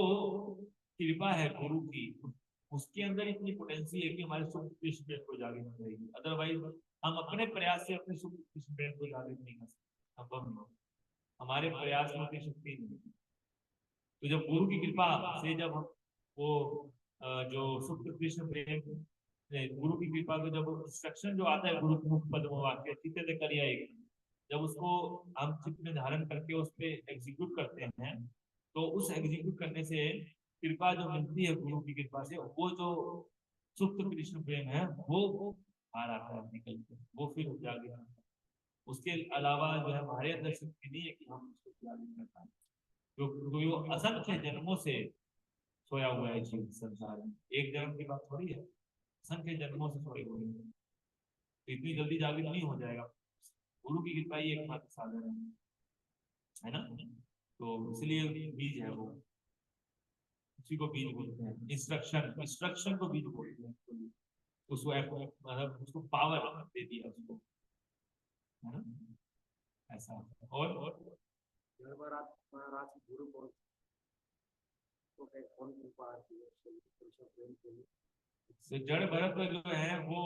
कृपा है गुरु की, उसके अंदर इतनी पोटेंसी है कि हमारे सुप्त कृष्ण प्रेम को जागृत करेगी। अदरवाइज हम अपने प्रयास से अपने सुप्त कृष्ण प्रेम को जागृत नहीं कर सकते, संभव नहीं। हमारे प्रयास में उतनी शक्ति नहीं। तो जब गुरु की कृपा से जब हम वो जो सुप्त कृष्ण प्रेम, गुरु की कृपा को जब इंस्ट्रक्शन जो आता है गुरु के मुख पद्म वाक्य चित्त से करिए, जब उसको हम चित्त में धारण करके उस पर एग्जीक्यूट करते हैं, तो उस एग्जीक्यूट करने से कृपा जो मिलती है गुरु की कृपा से, वो जो सुप्त कृष्ण प्रेम है वो बाहर आता है निकल के, वो फिर जागृत आता है। उसके अलावा जो है हमारे अंदर शक्ति नहीं है कि हम उसको जागृत कर पाए, जो असंख्य जन्मों से सोया हुआ है जीव संसार में। एक जन्म की बात थोड़ी है, असंख्य जन्मों से सोए हुए हैं, तो इतनी जल्दी जागृत नहीं हो जाएगा। गुरु की कृपा ही एकमात्र साधन है ना। तो इसलिए बीज है वो, उसी को बीज बोलते हैं। इंस्ट्रक्शन को बीज बोलते हैं। उसको मतलब उसको पावर दे दिया उसको, है ना, ऐसा। और
महाराज गुरु को कौन कृपा आती है।
जड़ भरत जो है वो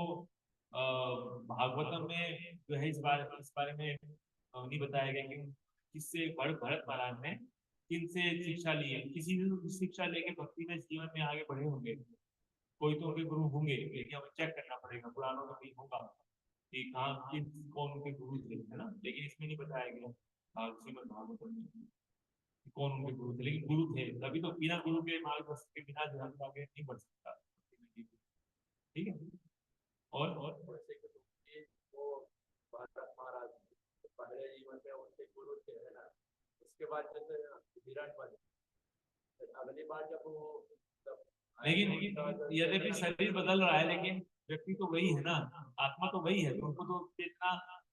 भागवतम में जो है इस बारे में नहीं बताया गया कि किससे भरत महाराज ने किन से शिक्षा ली है। किसी ने शिक्षा लेके भक्ति में जीवन में आगे बढ़े होंगे, कोई तो उनके गुरु होंगे, लेकिन हमें चेक करना पड़ेगा, पुराणों में भी होगा कि कहाँ कौन उनके गुरु थे, है ना। लेकिन इसमें नहीं बताया गया श्रीमद् भागवतम में कौन उनके गुरु थे, लेकिन गुरु थे। तभी तो बिना गुरु के मार्गदर्शन के बिना ध्यान आगे नहीं बढ़ सकता, ठीक है। और
वो भरत महाराज पहले जीवन में उनके गुरु थे, है ना। उसके बाद जैसे विराट बने, अगली बार जब वो
लेकिन यद्यपि शरीर बदल रहा है, लेकिन व्यक्ति तो वही है ना, आत्मा तो वही है। उनको तो इतना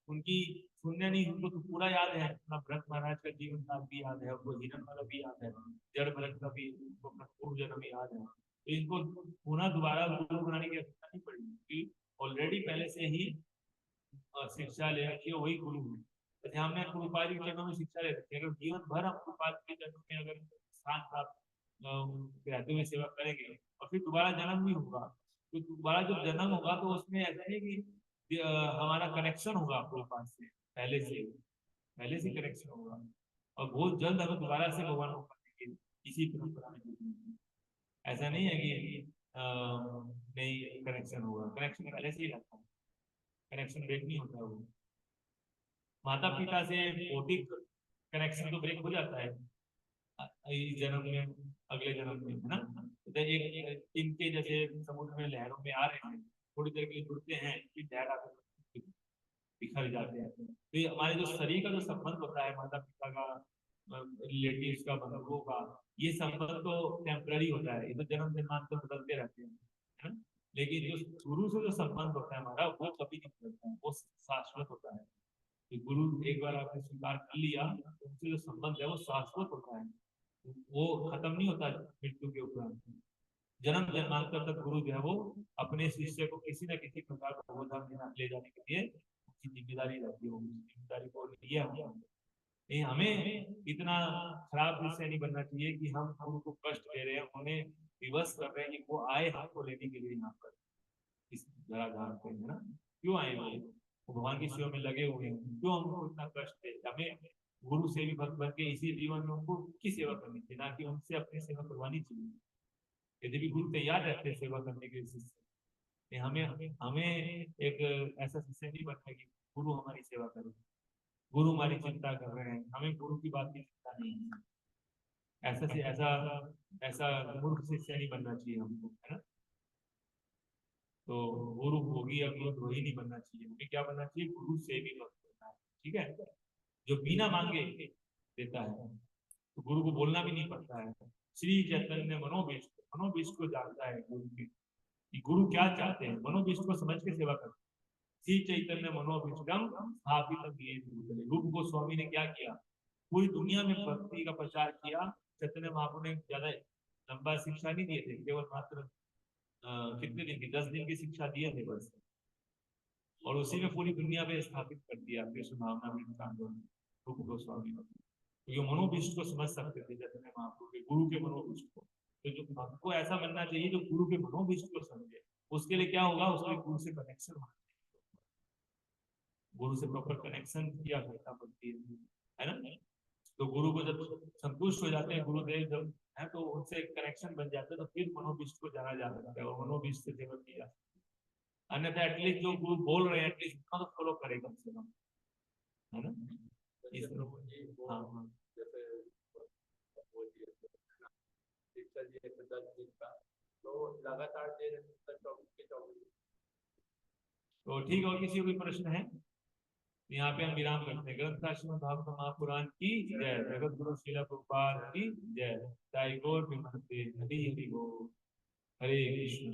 उनकी शून्य नहीं, उनको तो पूरा याद है। अपना भरत महाराज का जीवन काल भी याद है, उनको हिरण वाला भी याद है, जड़ भरत का भी उनको पूर्व जन्म याद है। तो इनको पुनः दोबारा गुरु बनाने की आवश्यकता नहीं पड़ेगी, ऑलरेडी पहले से ही शिक्षा ले रखी है, वही गुरु है। जैसे हमने गुरुपाद के चरणों में शिक्षा ले रखी है, अगर जीवन भर हम गुरुपाद के चरणों में अगर स्थान प्राप्त रहते हुए सेवा करेंगे और फिर दोबारा जन्म भी होगा, तो दोबारा जब जन्म होगा तो उसमें ऐसा नहीं कि हमारा कनेक्शन होगा गुरुपाद से, पहले से कनेक्शन होगा, और बहुत जल्द हमें दोबारा से भगवान को पाएंगे इसी परंपरा में। ऐसा नहीं है कि नहीं कनेक्शन होगा, कनेक्शन पहले से ही रहता है, कनेक्शन ब्रेक नहीं होता है। वो माता पिता से भौतिक कनेक्शन तो ब्रेक हो जाता है इस जन्म में, अगले जन्म में, है ना। तो एक इनके जैसे समुद्र में लहरों में आ रहे हैं, थोड़ी देर के लिए जुड़ते हैं, फिर लहर आकर बिखर जाते हैं। तो ये हमारे जो शरीर का जो संबंध होता है माता पिता का, रिलेटिव्स का, बंधुओं का, ये संबंध तो टेम्पररी होता है, ये तो जन्म जन्मांतर बदलते रहते हैं, है ना। लेकिन जो गुरु से जो संबंध होता है हमारा, वो कभी नहीं बदलता है, वो शाश्वत होता है। कि गुरु एक बार आपने स्वीकार कर लिया, उनसे जो संबंध है वो शाश्वत होता है, वो खत्म नहीं होता मृत्यु के उपरांत। जन्म जन्मांतर तक गुरु जो है वो अपने शिष्य को किसी न किसी प्रकार भगवत ले जाने के लिए उसकी जिम्मेदारी रहती है, वो जिम्मेदारी को लिया हुआ है। हमें इतना खराब विषय नहीं बनना चाहिए कि हम गुरु को कष्ट दे रहे हैं, उन्हें विवश कर रहे हैं कि वो आए हमको लेने के लिए यहाँ पर इस जराधाम पे, है ना। क्यों आए वो भगवान की सेवा में लगे हुए हैं, क्यों हमको इतना कष्ट दे। हमें गुरु से भी भक्त बन के इसी जीवन में उनको की सेवा करनी चाहिए, ना कि उनसे अपनी सेवा करवानी चाहिए। यदि भी गुरु तैयार रहते हैं सेवा करने के लिए, हमें हमें एक ऐसा शिष्य नहीं बनना कि गुरु हमारी सेवा करे, गुरु हमारी चिंता कर रहे हैं, हमें गुरु की बात की चिंता नहीं है। ऐसा से ऐसा मूर्ख शिष्य नहीं बनना चाहिए हमको, है ना। तो गुरु भोगी या गुरु द्रोही नहीं बनना चाहिए, हमें क्या बनना चाहिए, गुरु सेवी भक्त बनना है, ठीक है। जो बिना मांगे देता है, तो गुरु को बोलना भी नहीं पड़ता है। श्री चैतन्य मनोभीष्ट को जानता है गुरु की, कि गुरु क्या चाहते हैं, मनोभीष्ट को समझ के सेवा करते हैं। श्री चैतन्य मनोभीष्टम स्थापितम। रूप गोस्वामी ने क्या किया, पूरी दुनिया में भक्ति का प्रचार किया। चैतन्य महाप्रभु ने ज्यादा लंबा शिक्षा नहीं दिए थे, केवल मात्र कितने दिन की, 10 दिन की शिक्षा दिए थे बस, और उसी में पूरी दुनिया में स्थापित कर दिया कृष्ण भावना आंदोलन रूप गोस्वामी ने। क्योंकि मनोभीष्ट को समझ सकते थे चैतन्य महाप्रभु के, गुरु के मनोभीष्ट को। तो जो हमको ऐसा बनना चाहिए जो गुरु के मनोभीष्ट को समझे। उसके लिए क्या होगा, उसके लिए गुरु से कनेक्शन होना चाहिए, गुरु से प्रॉपर कनेक्शन की आवश्यकता पड़ती है ना। तो गुरु को जब संतुष्ट हो जाते हैं गुरुदेव जब है, तो उनसे एक कनेक्शन बन जाता है, तो फिर मनोभीष्ट को जाना जा सकता है और मनोभीष्ट से सेवा की जा सकती है। अन्यथा एटलीस्ट जो गुरु बोल रहे हैं एटलीस्ट उतना तो फॉलो करे कम से कम, है ना। इस हाँ हाँ
तो लगातार दे रहे हैं 24 के 24।
तो ठीक है, और किसी को कोई प्रश्न है? यहाँ पे हम विराम करते हैं। ग्रंथ श्रीमद् भागवत महापुराण की जय, जगत गुरु श्रील प्रभुपाद की जय, जय गौर प्रेमानंदे, हरि हरि बोल, हरे कृष्ण।